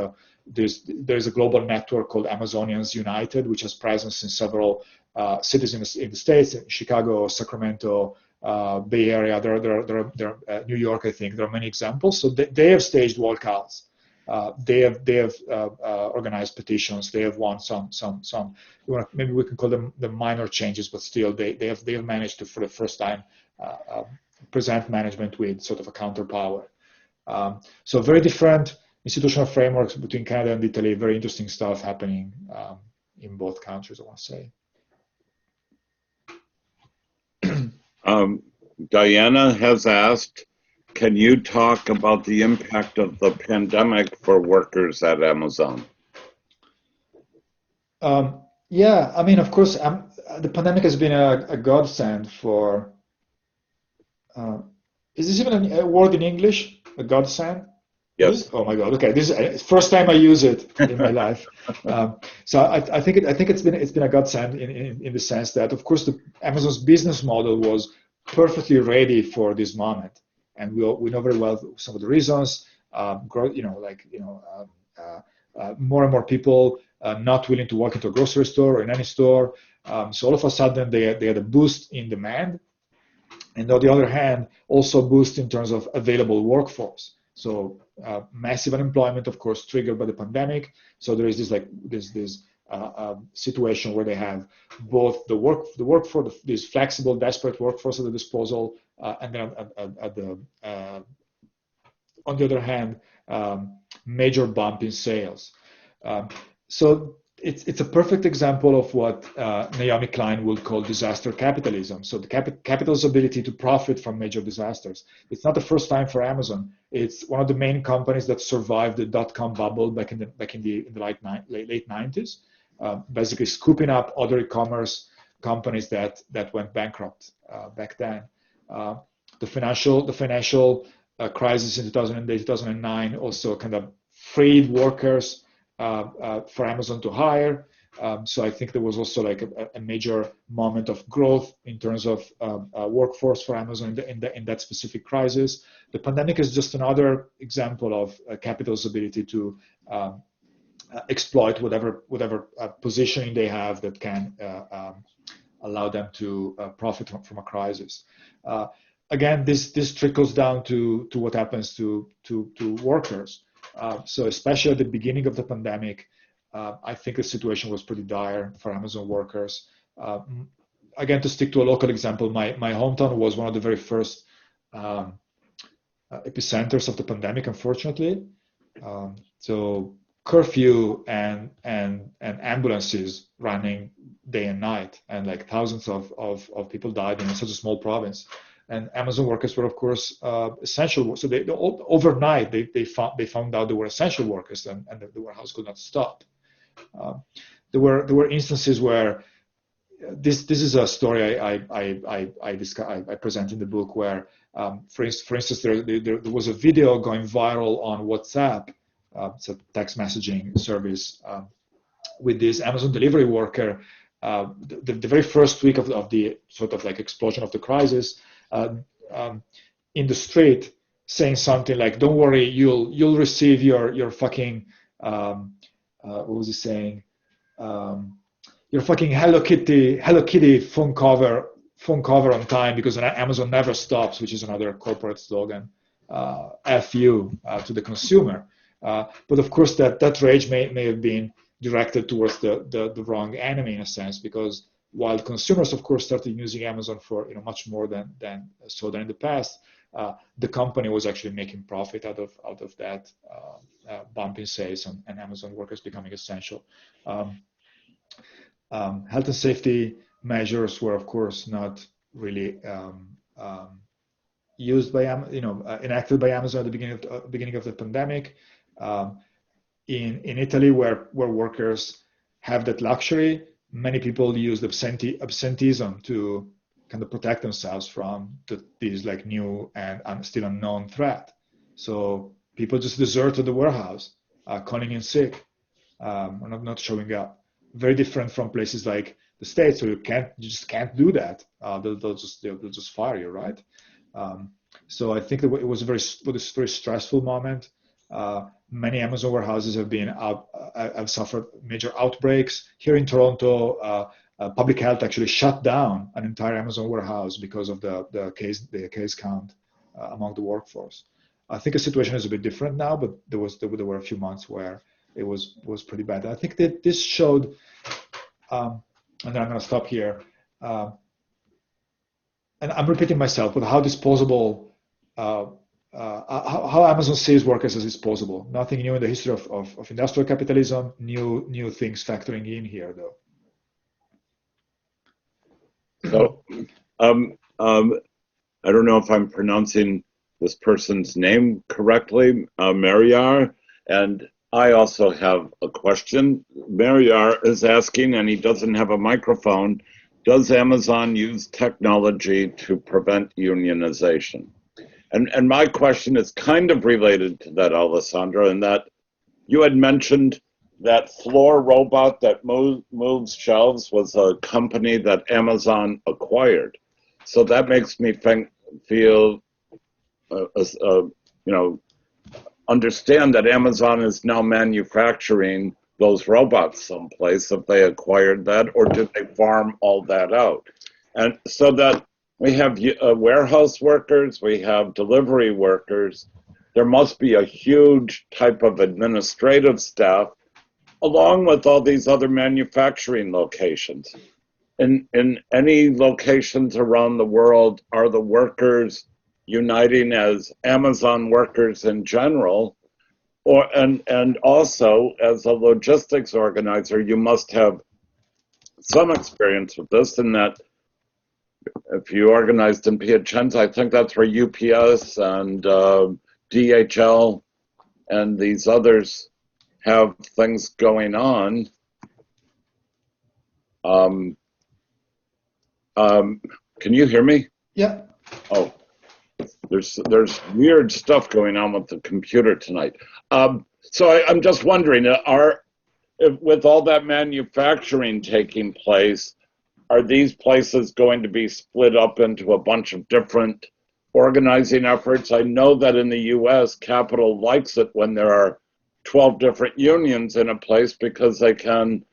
there's a global network called Amazonians United, which has presence in several cities in the States, Chicago, Sacramento, Bay Area. There are New York, I think. There are many examples. So they have staged walkouts. They have organized petitions. They have won some. Maybe we can call them the minor changes, but still, they have managed to, for the first time, present management with sort of a counterpower. So very different institutional frameworks between Canada and Italy. Very interesting stuff happening in both countries, I want to say. Diana has asked, can you talk about the impact of the pandemic for workers at Amazon? Yeah, I mean, of course, the pandemic has been a godsend for. Is this even a word in English? A godsend? Yes. Oh my God. Okay, this is first time I use it in my life. So I think it's been a godsend in the sense that, of course, Amazon's business model was perfectly ready for this moment. And we know very well some of the reasons. More and more people not willing to walk into a grocery store or in any store. So all of a sudden they had a boost in demand, and on the other hand, also a boost in terms of available workforce. So massive unemployment, of course, triggered by the pandemic. So there is this situation where they have both the workforce, this flexible, desperate workforce at the disposal, and then on the other hand, major bump in sales. So it's a perfect example of what Naomi Klein would call disaster capitalism. So the capital's ability to profit from major disasters. It's not the first time for Amazon. It's one of the main companies that survived the dot-com bubble back in the late 90s. Basically scooping up other e-commerce companies that went bankrupt back then. The financial crisis in 2008, 2009 also kind of freed workers for Amazon to hire. So I think there was also like a major moment of growth in terms of workforce for Amazon in that specific crisis. The pandemic is just another example of capital's ability to exploit whatever positioning they have that can allow them to profit from a crisis. Again, this trickles down to what happens to workers. So especially at the beginning of the pandemic, I think the situation was pretty dire for Amazon workers. again, to stick to a local example, my hometown was one of the very first epicenters of the pandemic, unfortunately. So curfew and ambulances running day and night, and like thousands of people died in such a small province. And Amazon workers were, of course, essential. So they overnight they found out they were essential workers, and the warehouse could not stop. There were instances where this is a story I present in the book, where for instance there was a video going viral on WhatsApp. It's a text messaging service, with this Amazon delivery worker. The very first week of the sort of like explosion of the crisis, in the street, saying something like, "Don't worry, you'll receive your fucking what was he saying? Your fucking Hello Kitty phone cover on time, because Amazon never stops," which is another corporate slogan. F you to the consumer. But of course, that rage may have been directed towards the wrong enemy in a sense, because while consumers, of course, started using Amazon for much more than in the past, the company was actually making profit out of that bump in sales and Amazon workers becoming essential. Health and safety measures were, of course, not really used by enacted by Amazon at the beginning of the pandemic. In Italy, where workers have that luxury, many people used absenteeism to kind of protect themselves from these like new and still unknown threat. So people just deserted the warehouse, calling in sick, or not showing up. Very different from places like the States, where you just can't do that. They'll just fire you, right? So I think that it was a very stressful moment. Many Amazon warehouses have suffered major outbreaks. Here in Toronto, public health actually shut down an entire Amazon warehouse because of the case count among the workforce. I think the situation is a bit different now, but there were a few months where it was pretty bad. I think that this showed, and then I'm going to stop here. And I'm repeating myself, but how disposable, how Amazon sees workers as disposable. Nothing new in the history of industrial capitalism. New things factoring in here, though. So, I don't know if I'm pronouncing this person's name correctly, Mariar, and I also have a question. Mariar is asking, and he doesn't have a microphone, does Amazon use technology to prevent unionization? And my question is kind of related to that, Alessandro, in that you had mentioned that floor robot that moves shelves was a company that Amazon acquired. So that makes me feel, understand that Amazon is now manufacturing those robots someplace, if they acquired that, or did they farm all that out? And so that we have warehouse workers, we have delivery workers. There must be a huge type of administrative staff, along with all these other manufacturing locations. In any locations around the world, are the workers uniting as Amazon workers in general? And also, as a logistics organizer, you must have some experience with this, in that if you organized in Piacenza, I think that's where UPS and DHL and these others have things going on. Can you hear me? Yeah. Oh, there's weird stuff going on with the computer tonight. So I'm just wondering, with all that manufacturing taking place, are these places going to be split up into a bunch of different organizing efforts? I know that in the U.S., Capitol likes it when there are 12 different unions in a place, because they can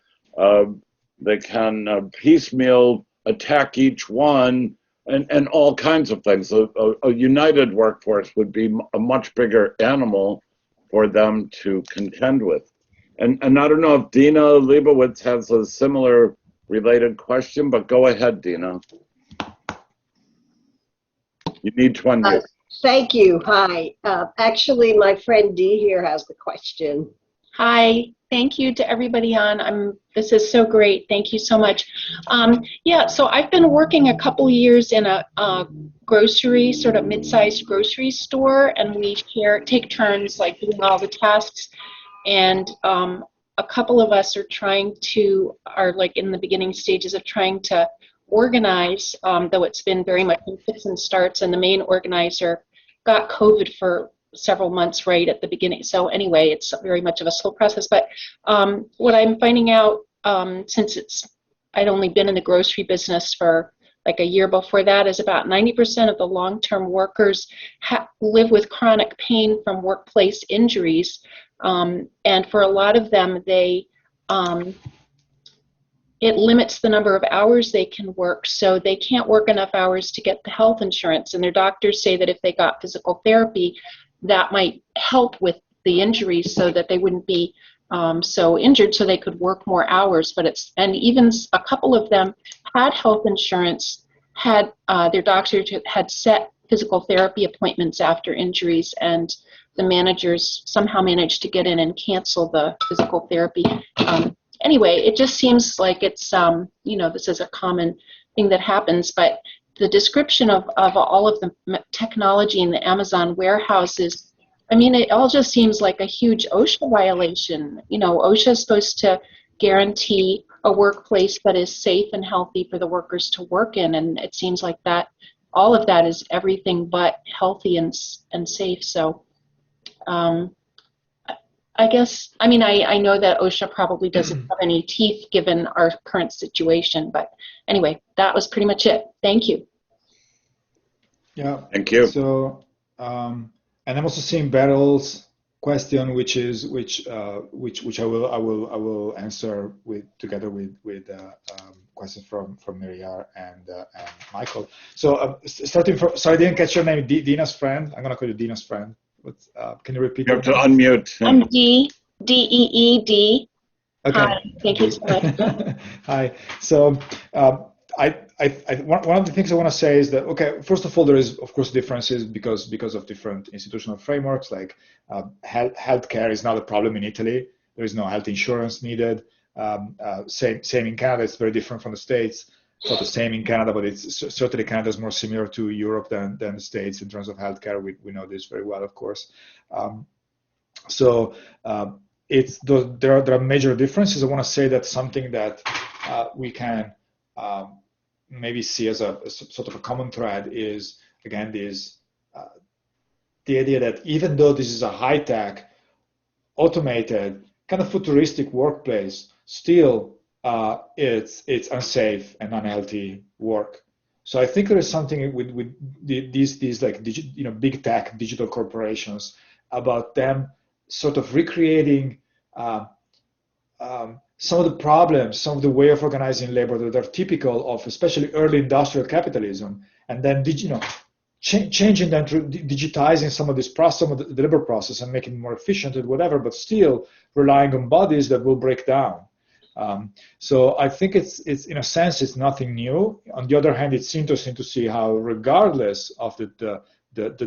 piecemeal attack each one and all kinds of things. A united workforce would be a much bigger animal for them to contend with. And I don't know if Dina Leibowitz has a similar related question, but go ahead, Dina. You need to unmute. Thank you. Hi. Actually, my friend Dee here has the question. Hi, thank you to everybody on. This is so great. Thank you so much. Yeah, so I've been working a couple years in a grocery, sort of mid-sized grocery store, and we take turns like doing all the tasks. And a couple of us are like in the beginning stages of trying to organize, though it's been very much in fits and starts, and the main organizer got COVID for several months right at the beginning. So anyway, it's very much of a slow process. But what I'm finding out, since I'd only been in the grocery business for like a year before that, is about 90% of the long-term workers live with chronic pain from workplace injuries. And for a lot of them, it limits the number of hours they can work, so they can't work enough hours to get the health insurance. And their doctors say that if they got physical therapy, that might help with the injuries so that they wouldn't be so injured, so they could work more hours. And even a couple of them had health insurance, had their doctor had set physical therapy appointments after injuries, and the managers somehow managed to get in and cancel the physical therapy. Anyway, it just seems like it's, this is a common thing that happens, but the description of all of the technology in the Amazon warehouses, I mean, it all just seems like a huge OSHA violation. OSHA is supposed to guarantee a workplace that is safe and healthy for the workers to work in, and it seems like that all of that is everything but healthy and safe. So I guess, I know that OSHA probably doesn't have any teeth given our current situation, but anyway, that was pretty much it. Thank you. Yeah. Thank you. So, and I'm also seeing Beryl's question, which I will answer together with questions from Miriam and Michael. So starting from, sorry, I didn't catch your name. Dina's friend. I'm gonna call you Dina's friend. Can you repeat? You have to unmute. I'm D-E-E-D. Okay. Hi, thank you so much. Hi. So one of the things I want to say is that, okay, first of all, there is, of course, differences because of different institutional frameworks. Like healthcare is not a problem in Italy. There is no health insurance needed. Same in Canada. It's very different from the States. It's not the same in Canada, but it's certainly Canada is more similar to Europe than the States in terms of healthcare. We know this very well, of course. There are major differences. I want to say that something that we can maybe see as a sort of a common thread is, again, the idea that even though this is a high-tech, automated, kind of futuristic workplace, still it's unsafe and unhealthy work. So I think there is something with these like big tech digital corporations about them sort of recreating some of the problems, some of the way of organizing labor that are typical of especially early industrial capitalism, and then changing them through digitizing some of this process, some of the labor process, and making it more efficient and whatever, but still relying on bodies that will break down. So I think it's in a sense it's nothing new. On the other hand, it's interesting to see how, regardless of the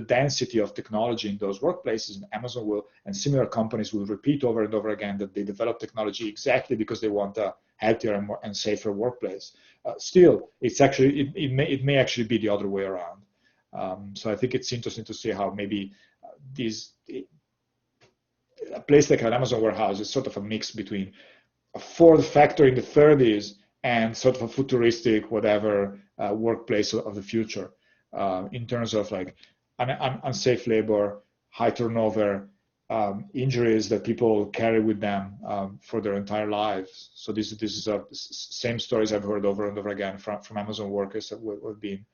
density of technology in those workplaces, Amazon will and similar companies will repeat over and over again that they develop technology exactly because they want a healthier and safer workplace. Still, it may actually be the other way around. So I think it's interesting to see how maybe a place like an Amazon warehouse is sort of a mix between a Ford factory in the 30s and sort of a futuristic whatever workplace of the future in terms of like unsafe labor, high turnover, injuries that people carry with them for their entire lives. So this is same stories I've heard over and over again from Amazon workers that have been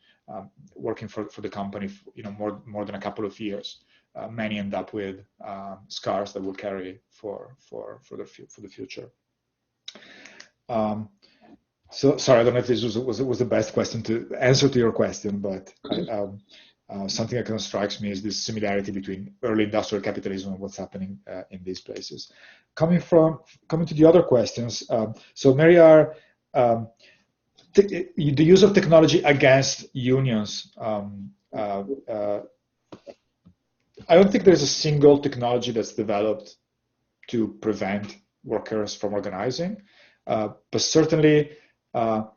working for the company, more than a couple of years. Many end up with scars that will carry for the future. So sorry, I don't know if this was the best question to answer to your question, but something that kind of strikes me is this similarity between early industrial capitalism and what's happening in these places. Coming to the other questions, so Mariar the use of technology against unions. I don't think there's a single technology that's developed to prevent workers from organizing, but certainly the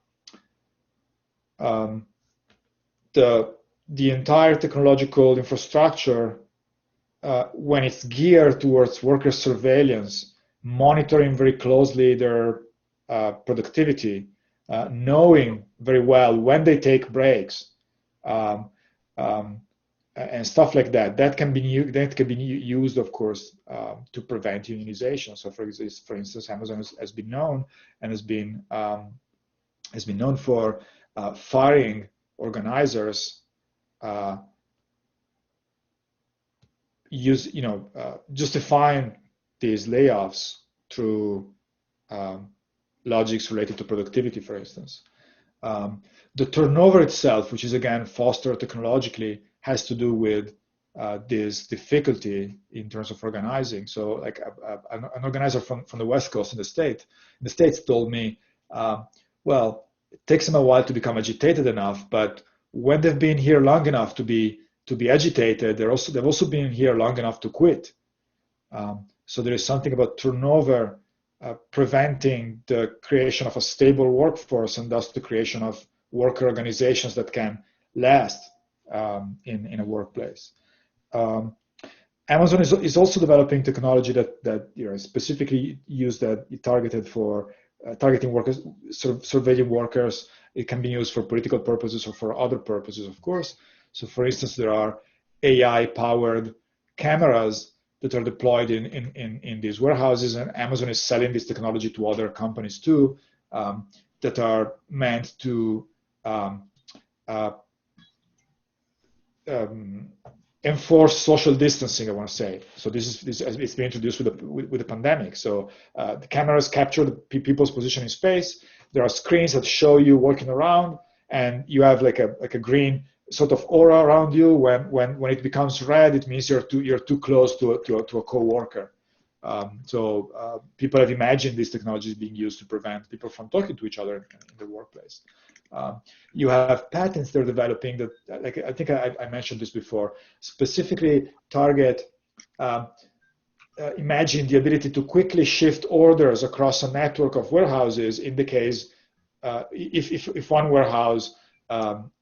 entire technological infrastructure, when it's geared towards worker surveillance, monitoring very closely their productivity, knowing very well when they take breaks, and stuff like that. That can be used, of course, to prevent unionization. So, for instance, Amazon has been known and has been known for firing organizers, justifying these layoffs through logics related to productivity, for instance. The turnover itself, which is again fostered technologically, has to do with this difficulty in terms of organizing. So, like an organizer from the West Coast in the States told me, well, it takes them a while to become agitated enough, but when they've been here long enough to be agitated, they've also been here long enough to quit. So there is something about turnover preventing the creation of a stable workforce, and thus the creation of worker organizations that can last in a workplace. Amazon is also developing technology that specifically used that targeted for targeting workers, surveilling workers. It can be used for political purposes or for other purposes, of course. So, for instance, there are AI-powered cameras that are deployed in these warehouses, and Amazon is selling this technology to other companies too, that are meant to enforce social distancing, I want to say. So it's been introduced with the pandemic. So the cameras capture the people's position in space. There are screens that show you walking around, and you have like a green sort of aura around you. When it becomes red, it means you're too close to a coworker. So people have imagined these technologies being used to prevent people from talking to each other in the workplace. You have patents they're developing that, like I think I mentioned this before, specifically target, imagine the ability to quickly shift orders across a network of warehouses in the case, if one warehouse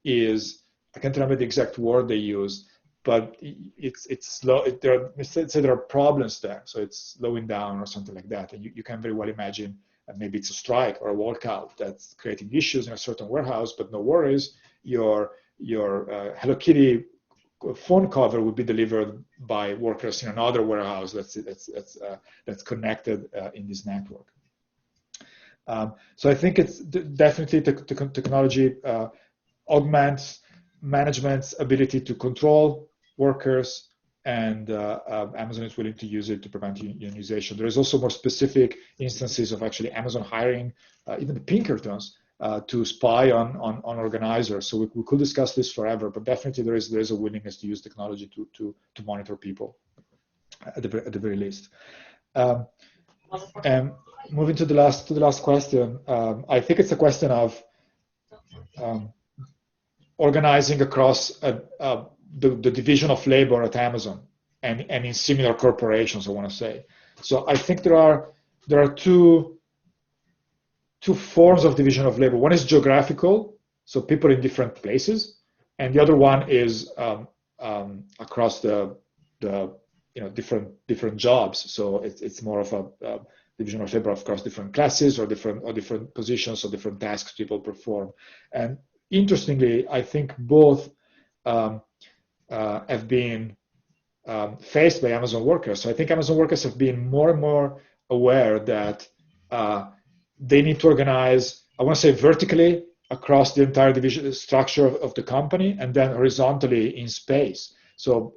is, I can't remember the exact word they use, but it's slow. There are problems there, so it's slowing down or something like that, and you can very well imagine. Maybe it's a strike or a walkout that's creating issues in a certain warehouse, but no worries. Your Hello Kitty phone cover would be delivered by workers in another warehouse that's connected in this network. So I think it's definitely technology augments management's ability to control workers, and Amazon is willing to use it to prevent unionization. There is also more specific instances of actually Amazon hiring even the Pinkertons to spy on organizers. So we could discuss this forever, but definitely there is a willingness to use technology to monitor people at the very least. And moving to the last question, I think it's a question of organizing across the division of labor at Amazon and in similar corporations, I want to say. So I think there are two forms of division of labor. One is geographical, so people in different places, and the other one is across the different jobs. So it's more of a division of labor across different classes or different positions or different tasks people perform. And interestingly, I think both have been faced by Amazon workers. So I think Amazon workers have been more and more aware that they need to organize, I want to say vertically across the entire division structure of the company, and then horizontally in space. So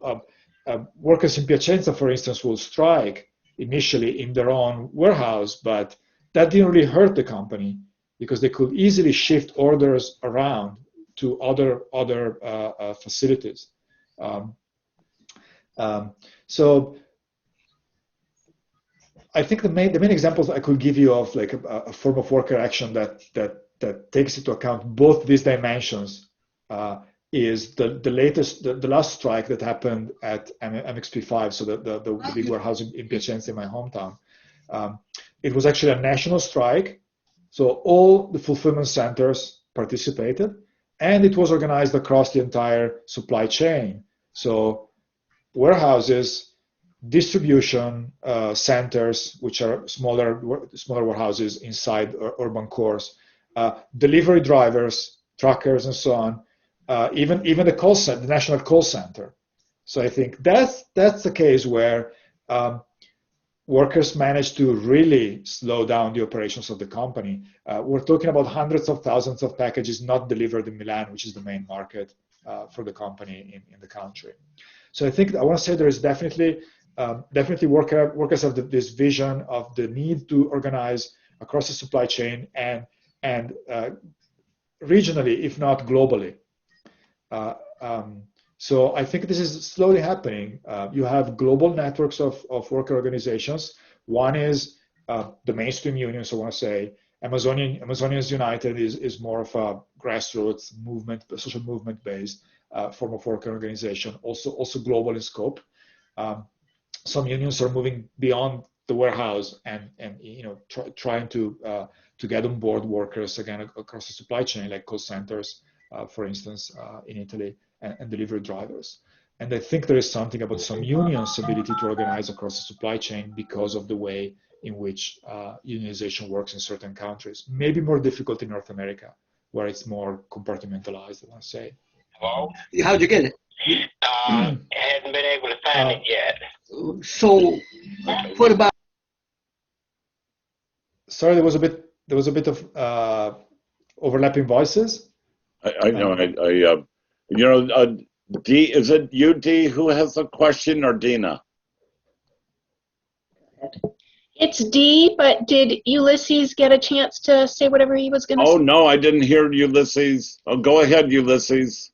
workers in Piacenza, for instance, will strike initially in their own warehouse, but that didn't really hurt the company because they could easily shift orders around to other facilities. So I think the main examples I could give you of like a form of worker action that takes into account both these dimensions is the last strike that happened at MXP5, so the big warehouse in Piacenza, in my hometown. It was actually a national strike, so all the fulfillment centers participated, and it was organized across the entire supply chain. So warehouses, distribution centers, which are smaller warehouses inside urban cores, delivery drivers, truckers, and so on, even the call center, the national call center. So I think that's the case where workers managed to really slow down the operations of the company. We're talking about hundreds of thousands of packages not delivered in Milan, which is the main market for the company in the country. So I think I want to say there is definitely workers have this vision of the need to organize across the supply chain and regionally, if not globally. So I think this is slowly happening. You have global networks of worker organizations. One is the mainstream unions. I want to say Amazonians United is more of a grassroots movement, social movement based form of worker organization. Also global in scope. Some unions are moving beyond the warehouse and trying to get on board workers again across the supply chain, like call centers, for instance, in Italy, and delivery drivers. And I think there is something about some unions' ability to organize across the supply chain because of the way in which unionization works in certain countries. Maybe more difficult in North America, where it's more compartmentalized, I want to say. Hello? How'd you get it? Hadn't been able to find it yet. So, what about? Sorry, there was a bit of overlapping voices. I know. D, is it you, D, who has the question, or Dina? It's D, but did Ulysses get a chance to say whatever he was going to say? Oh, no, I didn't hear Ulysses. Oh, go ahead, Ulysses.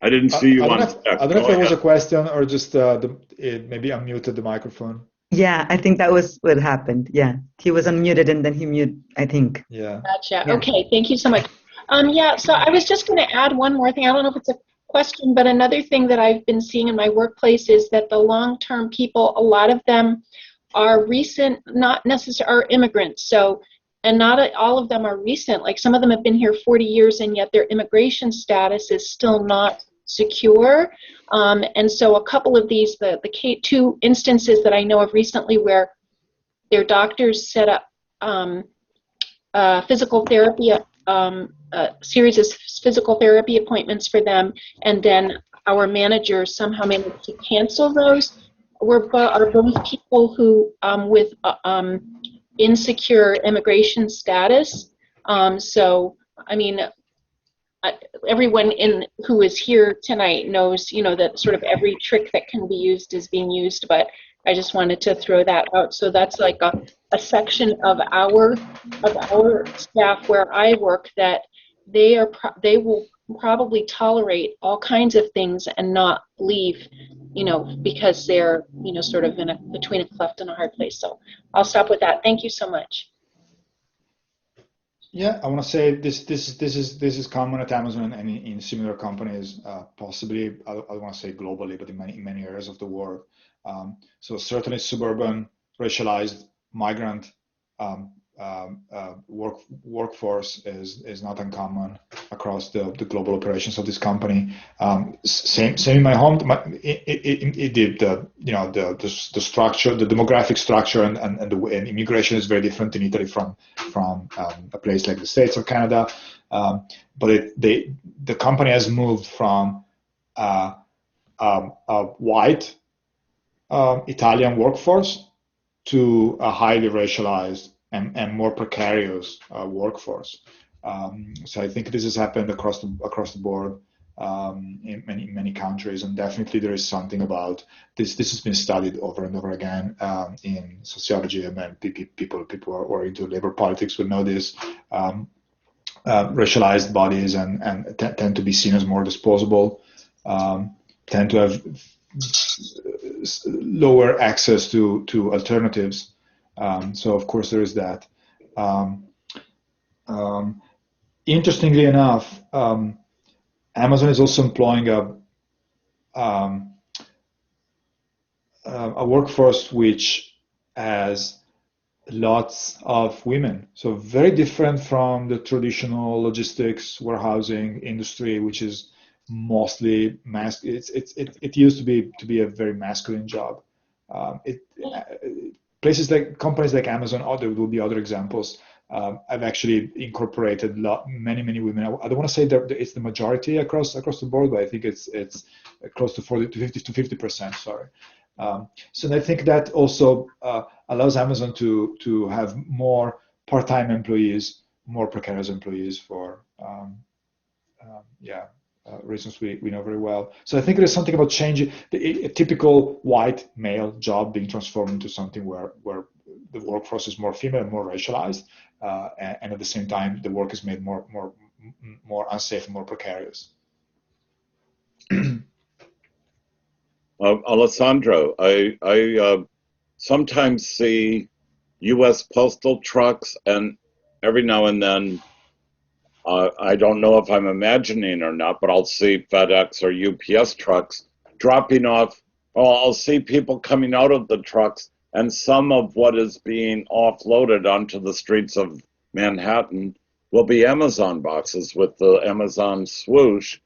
I didn't see you on deck. I don't know if that was a question or just it maybe unmuted the microphone. Yeah, I think that was what happened. Yeah, he was unmuted and then he muted, I think. Yeah. Gotcha. Yeah. Okay, thank you so much. Yeah, so I was just going to add one more thing. I don't know if it's a question, but another thing that I've been seeing in my workplace is that the long-term people, a lot of them are recent, not necessarily are immigrants. So, and not all of them are recent. Like some of them have been here 40 years, and yet their immigration status is still not secure. And so a couple of these, the two instances that I know of recently where their doctors set up physical therapy, a series of physical therapy appointments for them, and then our managers somehow managed to cancel those, are both people who with insecure immigration status. So, I mean, everyone who is here tonight knows, that sort of every trick that can be used is being used, but I just wanted to throw that out. So that's like a section of our staff where I work that they will probably tolerate all kinds of things and not leave, because they're, sort of between a cleft and a hard place. So I'll stop with that. Thank you so much. Yeah, I want to say this is common at Amazon and in similar companies, possibly I want to say globally, but in many areas of the world. So certainly suburban, racialized, migrant workforce is not uncommon across the global operations of this company. Same in my home. The structure, the demographic structure, and immigration is very different in Italy from a place like the States or Canada. But the company has moved from a white Italian workforce to a highly racialized and more precarious workforce. So I think this has happened across the board in many countries, and definitely there is something about this. This has been studied over and over again in sociology, and then people who are into labor politics will know this. Racialized bodies and tend to be seen as more disposable, tend to have lower access to alternatives. So of course there is that. Interestingly enough, Amazon is also employing a workforce which has lots of women. So very different from the traditional logistics warehousing industry, which is mostly it used to be a very masculine job. Places like companies like Amazon, there will be other examples. I've actually incorporated many women. I don't want to say that it's the majority across the board, but I think it's close to 40 to 50%. Sorry. So I think that also allows Amazon to have more part-time employees, more precarious employees for reasons we know very well. So I think there's something about changing a typical white male job being transformed into something where the workforce is more female and more racialized, and at the same time the work is made more unsafe and more precarious. Alessandro, I sometimes see U.S. postal trucks, and every now and then, I don't know if I'm imagining or not, but I'll see FedEx or UPS trucks dropping off. Well, I'll see people coming out of the trucks, and some of what is being offloaded onto the streets of Manhattan will be Amazon boxes with the Amazon swoosh.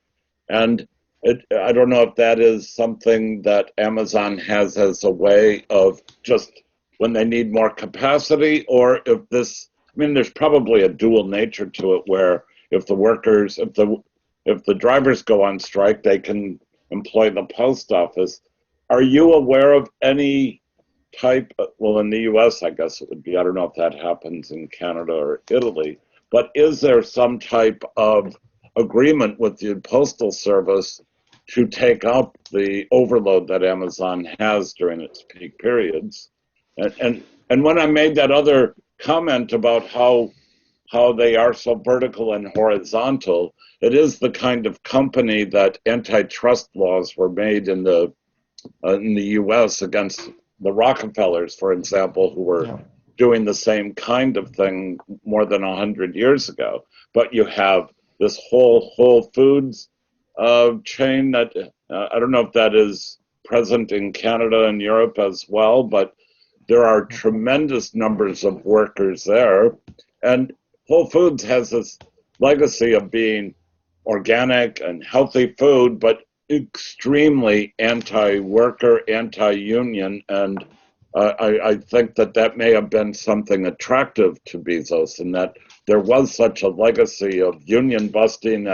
And I don't know if that is something that Amazon has as a way of just when they need more capacity, or if this, I mean, there's probably a dual nature to it where if the drivers go on strike, they can employ the post office. Are you aware of any type, well, in the US, I guess it would be, I don't know if that happens in Canada or Italy, but is there some type of agreement with the Postal Service to take up the overload that Amazon has during its peak periods? And when I made that other comment about how they are so vertical and horizontal, it is the kind of company that antitrust laws were made in the U.S. against the Rockefellers, for example, who were doing the same kind of thing more than 100 years ago. But you have this Whole Foods chain that I don't know if that is present in Canada and Europe as well, but there are tremendous numbers of workers there. And Whole Foods has this legacy of being organic and healthy food, but extremely anti-worker, anti-union, and I think that may have been something attractive to Bezos, in that there was such a legacy of union busting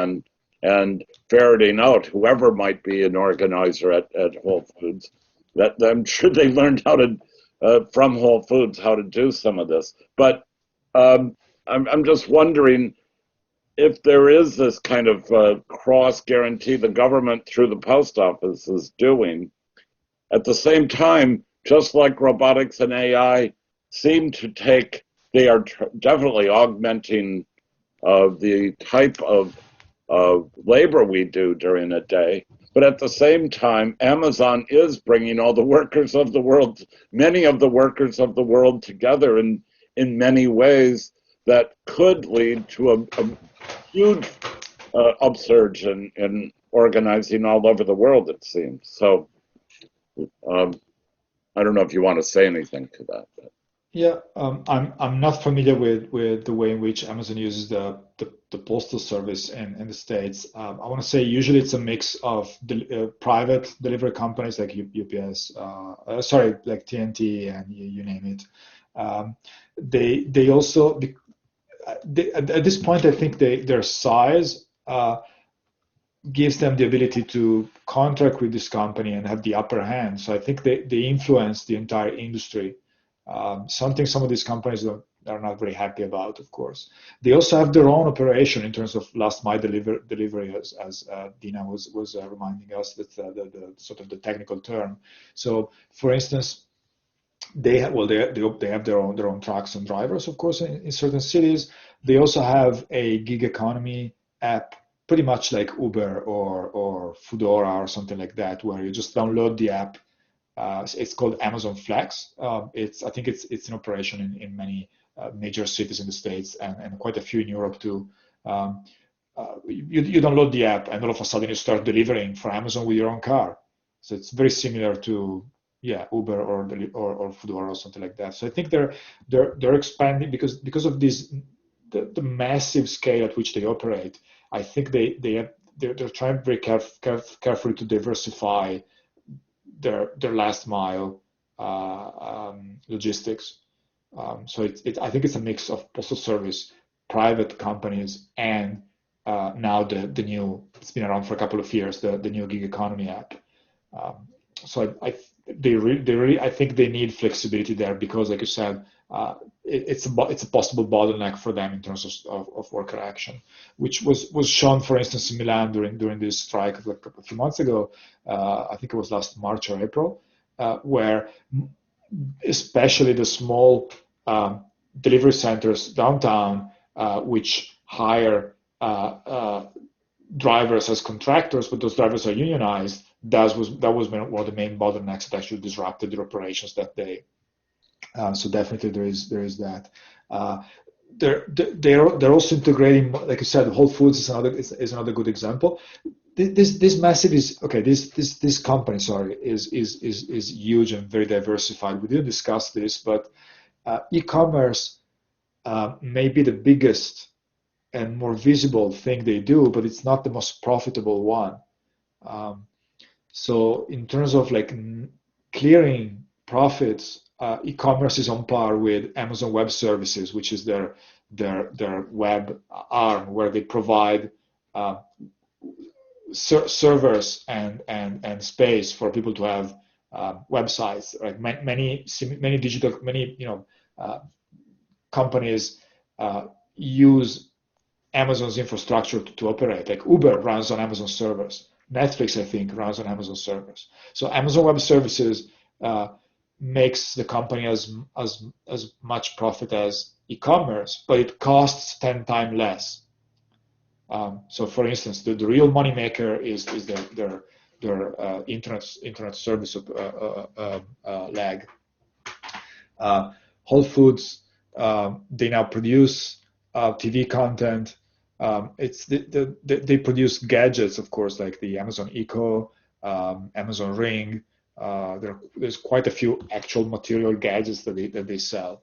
and ferreting out whoever might be an organizer at Whole Foods. That I'm sure they learned how to from Whole Foods how to do some of this. But I'm just wondering if there is this kind of cross guarantee the government through the post office is doing. At the same time, just like robotics and AI seem to take, they are definitely augmenting the type of labor we do during a day. But at the same time, Amazon is bringing all the workers of the world, many of the workers of the world together in many ways that could lead to a huge upsurge in organizing all over the world, it seems. So I don't know if you want to say anything to that. But. Yeah, I'm not familiar with the way in which Amazon uses the postal service in the States. I want to say usually it's a mix of private delivery companies like UPS, like TNT, and you name it. They also at this point, I think their size gives them the ability to contract with this company and have the upper hand. So I think they influence the entire industry. Something some of these companies are not very happy about, of course. They also have their own operation in terms of last mile delivery, as Dina was reminding us. That's the sort of the technical term. So, for instance, they have their own trucks and drivers, of course, in certain cities. They also have a gig economy app, pretty much like Uber or Foodora or something like that, where you just download the app It's called Amazon Flex. I think it's in operation in many major cities in the States and quite a few in Europe too. You download the app and all of a sudden you start delivering for Amazon with your own car. So it's very similar to Uber or Foodora or something like that. So I think they're expanding because of this the massive scale at which they operate. I think they're trying very carefully to diversify their last mile logistics. So I think it's a mix of postal service, private companies, and now the new, it's been around for a couple of years, the new gig economy app. So I think they need flexibility there because, like you said, it's a possible bottleneck for them in terms of worker action, which was shown, for instance, in Milan during this strike like a few months ago. I think it was last March or April, where especially the small delivery centers downtown, which hire drivers as contractors, but those drivers are unionized. That was one of the main bottlenecks that actually disrupted their operations that day. So definitely there is that. They're also integrating, like you said, Whole Foods is another good example. This massive is okay. This company, sorry, is huge and very diversified. We didn't discuss this, but e-commerce may be the biggest and more visible thing they do, but it's not the most profitable one. So in terms of like clearing profits, e-commerce is on par with Amazon Web Services, which is their web arm, where they provide servers and space for people to have websites. Right? Many companies use Amazon's infrastructure to operate. Like Uber runs on Amazon servers. Netflix, I think, runs on Amazon servers. So Amazon Web Services makes the company as much profit as e-commerce, but it costs 10 times less. So, for instance, the real money maker is their internet service leg. Whole Foods, they now produce TV content. They produce gadgets, of course, like the Amazon Echo, Amazon Ring. There's quite a few actual material gadgets that they sell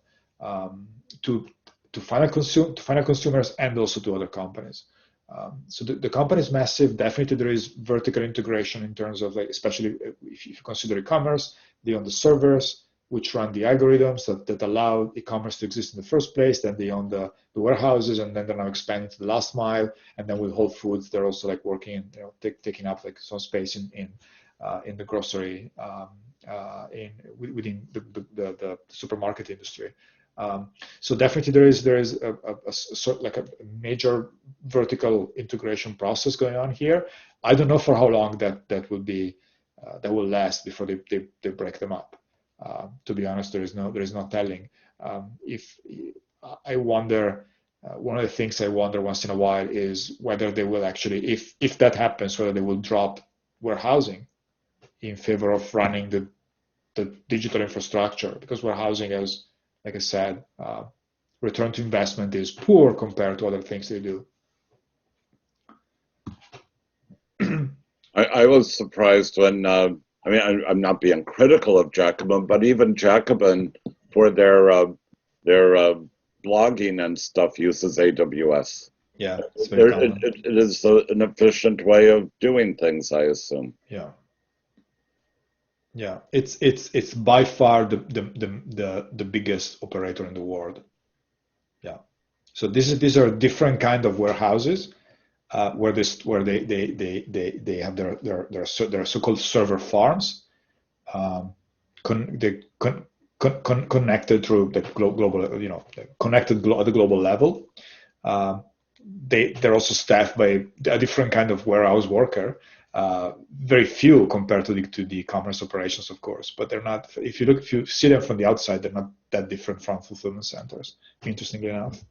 to final consumers and also to other companies. So the company is massive. Definitely, there is vertical integration in terms of, like, especially if you consider e-commerce, they own the servers which run the algorithms that allow e-commerce to exist in the first place. Then they own the warehouses, and then they're now expanding to the last mile. And then with Whole Foods, they're also like working, taking up like some space in the grocery within the supermarket industry. So definitely there is a sort like a major vertical integration process going on here. I don't know for how long that will last before they break them up. To be honest, there is no telling. If I wonder, one of the things I wonder once in a while is whether they will actually, if that happens, whether they will drop warehousing in favor of running the digital infrastructure, because warehousing, as like I said, return to investment is poor compared to other things they do. I was surprised when, I'm not being critical of Jacobin, but even Jacobin for their blogging and stuff uses AWS. Yeah, it's very common. It is an efficient way of doing things, I assume. Yeah, it's by far the biggest operator in the world. Yeah, so these are different kind of warehouses where they have their so-called server farms, connected through the global, connected at the global level. They're also staffed by a different kind of warehouse worker. Very few compared to the e-commerce operations, of course, but they're not. If you see them from the outside, they're not that different from fulfillment centers. Interestingly enough.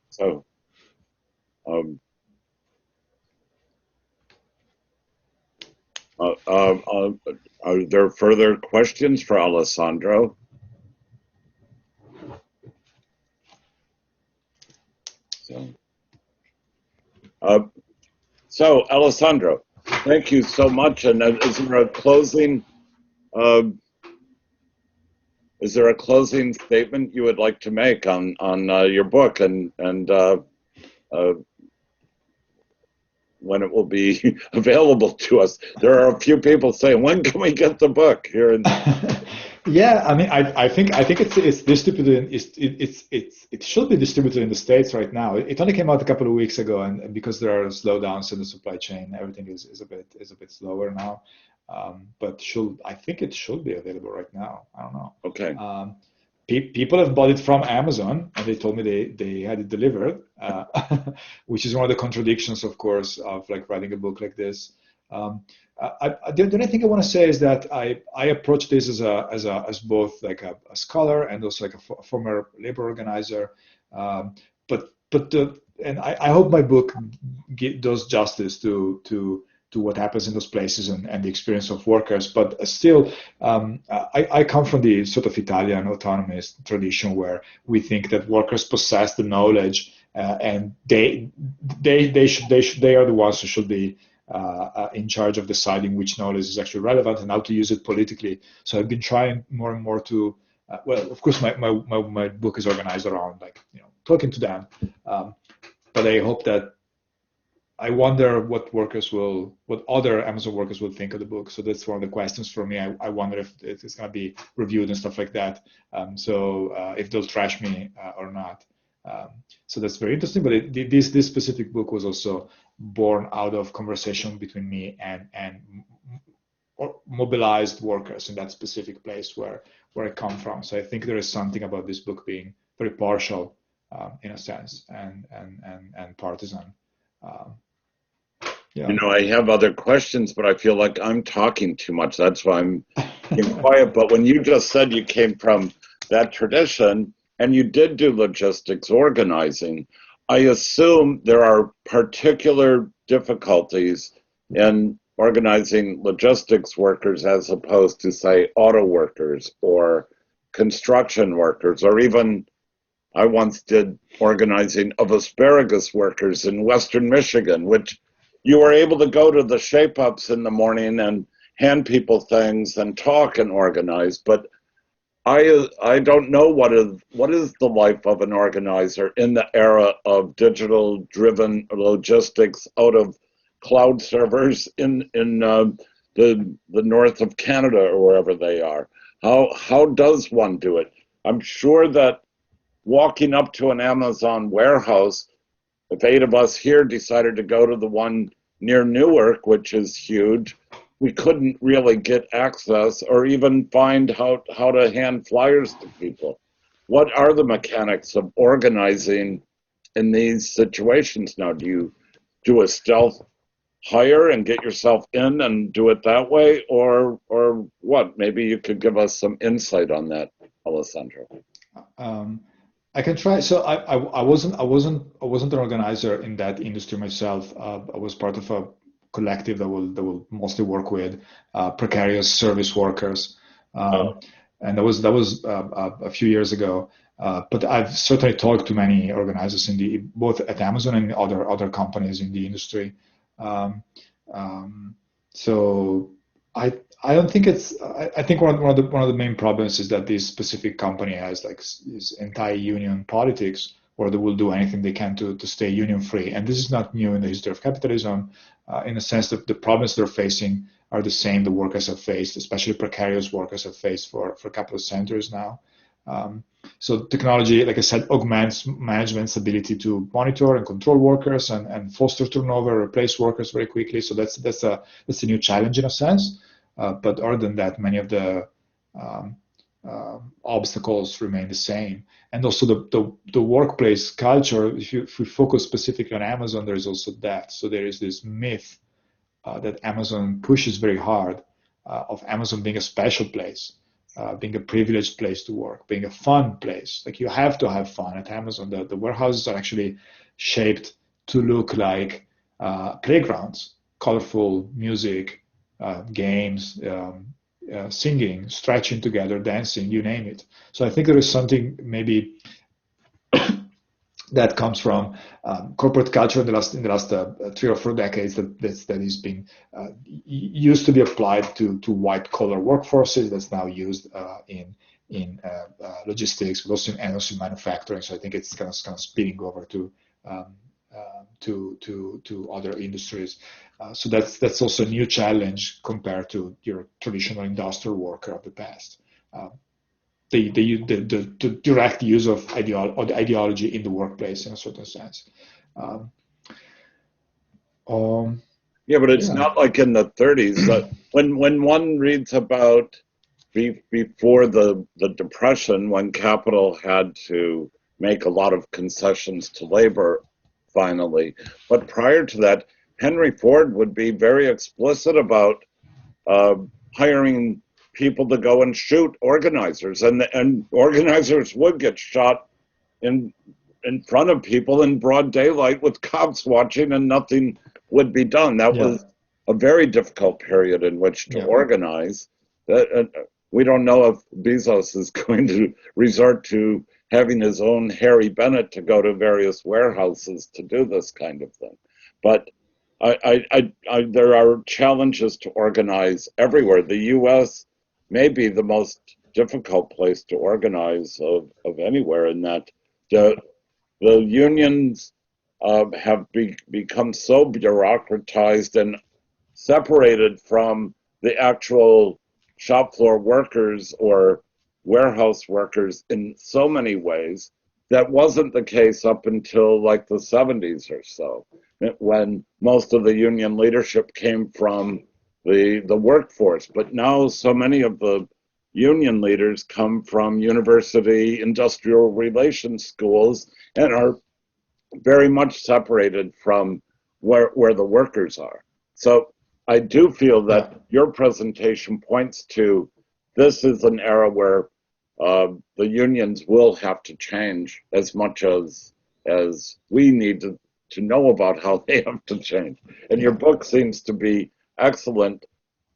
So, Are there further questions for Alessandro? So Alessandro, thank you so much. And is there a closing? Is there a closing statement you would like to make on your book and when it will be available to us? There are a few people saying, "When can we get the book?" Here in Yeah, I mean, I think it's distributed. It should be distributed in the States right now. It only came out a couple of weeks ago, and because there are slowdowns in the supply chain, everything is a bit slower now. But I think it should be available right now. I don't know. Okay. People have bought it from Amazon, and they told me they had it delivered, which is one of the contradictions, of course, of like writing a book like this. The only thing I want to say is that I approach this as both like a scholar and also like a former labor organizer. And I hope my book does justice to what happens in those places and the experience of workers. But still, I come from the sort of Italian autonomist tradition where we think that workers possess the knowledge and they are the ones who should be in charge of deciding which knowledge is actually relevant and how to use it politically. So I've been trying more and more to, well, of course, my book is organized around like talking to them, but I hope that I wonder what other Amazon workers will think of the book. So that's one of the questions for me. I wonder if it's going to be reviewed and stuff like that. So if they'll trash me or not. So that's very interesting. But this specific book was also born out of conversation between me and mobilized workers in that specific place where I come from. So I think there is something about this book being very partial in a sense and partisan. Yeah. I have other questions, but I feel like I'm talking too much. That's why I'm being quiet. But when you just said you came from that tradition and you did do logistics organizing, I assume there are particular difficulties in organizing logistics workers as opposed to, say, auto workers or construction workers, or even I once did organizing of asparagus workers in Western Michigan, which you were able to go to the shape-ups in the morning and hand people things and talk and organize, but I don't know what is the life of an organizer in the era of digital-driven logistics out of cloud servers in the north of Canada or wherever they are. How does one do it? I'm sure that walking up to an Amazon warehouse, if 8 of us here decided to go to the one near Newark, which is huge, we couldn't really get access or even find how to hand flyers to people. What are the mechanics of organizing in these situations now? Do you do a stealth hire and get yourself in and do it that way, or what? Maybe you could give us some insight on that, Alessandro. I can try. So I wasn't an organizer in that industry myself. I was part of a collective that will mostly work with precarious service workers, and that was a few years ago. But I've certainly talked to many organizers both at Amazon and other companies in the industry. So I don't think I think one of the main problems is that this specific company has like this anti-union politics, where they will do anything they can to stay union free. And this is not new in the history of capitalism, in a sense that the problems they're facing are the same the workers have faced, especially precarious workers have faced for a couple of centuries now. So technology, like I said, augments management's ability to monitor and control workers and foster turnover, replace workers very quickly. So that's a new challenge in a sense. But other than that, many of the obstacles remain the same. And also the workplace culture, if we focus specifically on Amazon, there is also that. So there is this myth that Amazon pushes very hard of Amazon being a special place, being a privileged place to work, being a fun place. Like you have to have fun at Amazon. The warehouses are actually shaped to look like playgrounds, colorful music, games, singing, stretching together, dancing, you name it. So I think there is something maybe that comes from corporate culture in the last 3 or 4 decades that is being used to be applied to white collar workforces. That's now used in logistics, but also in manufacturing. So I think it's kind of spilling over to other industries. So that's also a new challenge compared to your traditional industrial worker of the past. The direct use of ideology in the workplace in a certain sense. Yeah, but it's not like in the 30s. When one reads about before the Depression, when capital had to make a lot of concessions to labor, finally. But prior to that, Henry Ford would be very explicit about hiring people to go and shoot organizers, and organizers would get shot in front of people in broad daylight with cops watching, and nothing would be done. That was a very difficult period in which to organize. We don't know if Bezos is going to resort to having his own Harry Bennett to go to various warehouses to do this kind of thing. But there are challenges to organize everywhere. The U.S. may be the most difficult place to organize of anywhere, in that the unions have become so bureaucratized and separated from the actual shop floor workers or warehouse workers in so many ways. That wasn't the case up until like the 70s or so, when most of the union leadership came from the workforce. But now so many of the union leaders come from university industrial relations schools and are very much separated from where the workers are. So I do feel that your presentation points to this is an era where the unions will have to change as much as we need to know about how they have to change. And your book seems to be excellent,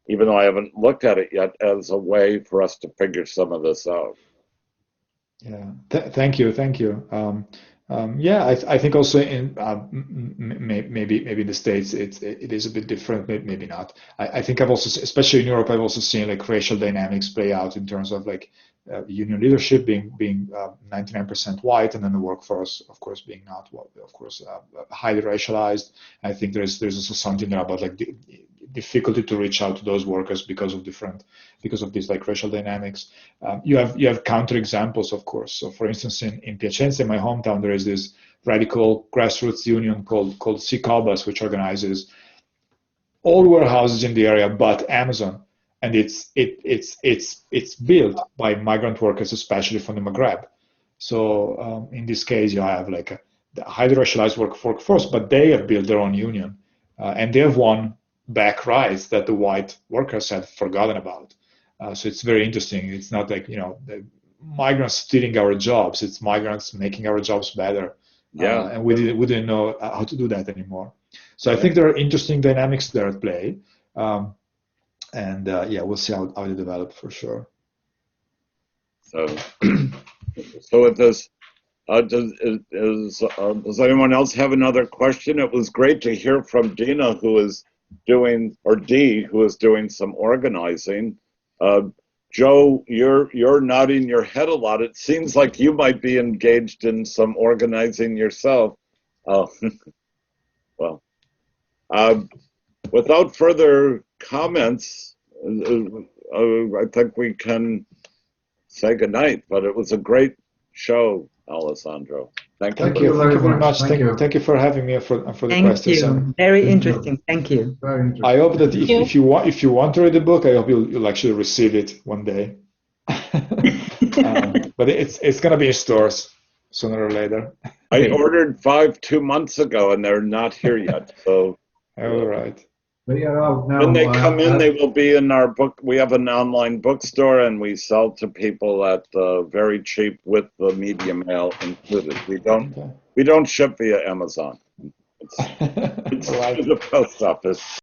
even though I haven't looked at it yet, as a way for us to figure some of this out. Yeah, thank you. I think also in maybe in the States it is a bit different, maybe not. I think I've also, especially in Europe, I've also seen like racial dynamics play out in terms of like union leadership being 99% white, and then the workforce, of course, being not, of course, highly racialized. I think there's also something there about like the difficulty to reach out to those workers because of these like racial dynamics. You have counter examples, of course. So, for instance, in Piacenza, my hometown, there is this radical grassroots union called Sicobas, which organizes all warehouses in the area but Amazon, and it's built by migrant workers, especially from the Maghreb. So in this case, you have like the highly racialized workforce, but they have built their own union, and they have won back rights that the white workers had forgotten about. So it's very interesting. It's not like, the migrants stealing our jobs. It's migrants making our jobs better. And we didn't know how to do that anymore. So I think there are interesting dynamics there at play. We'll see how they develop for sure. So with this, does anyone else have another question? It was great to hear from Dina, who is doing some organizing. Joe, you're nodding your head a lot. It seems like you might be engaged in some organizing yourself. Well, without further comments, I think we can say goodnight. But it was a great show, Alessandro. Thank you. Thank you very much. Thank you for having me for the questions. Thank you. Very interesting. Thank you. Very interesting. I hope that if you want to read the book, I hope you'll actually receive it one day. But it's gonna be in stores sooner or later. I ordered 5 2 months ago, and they're not here yet. So all right. They are out now. When they come in, they will be in our book. We have an online bookstore, and we sell to people at very cheap with the media mail included. We don't ship via Amazon. It's Right. to the post office.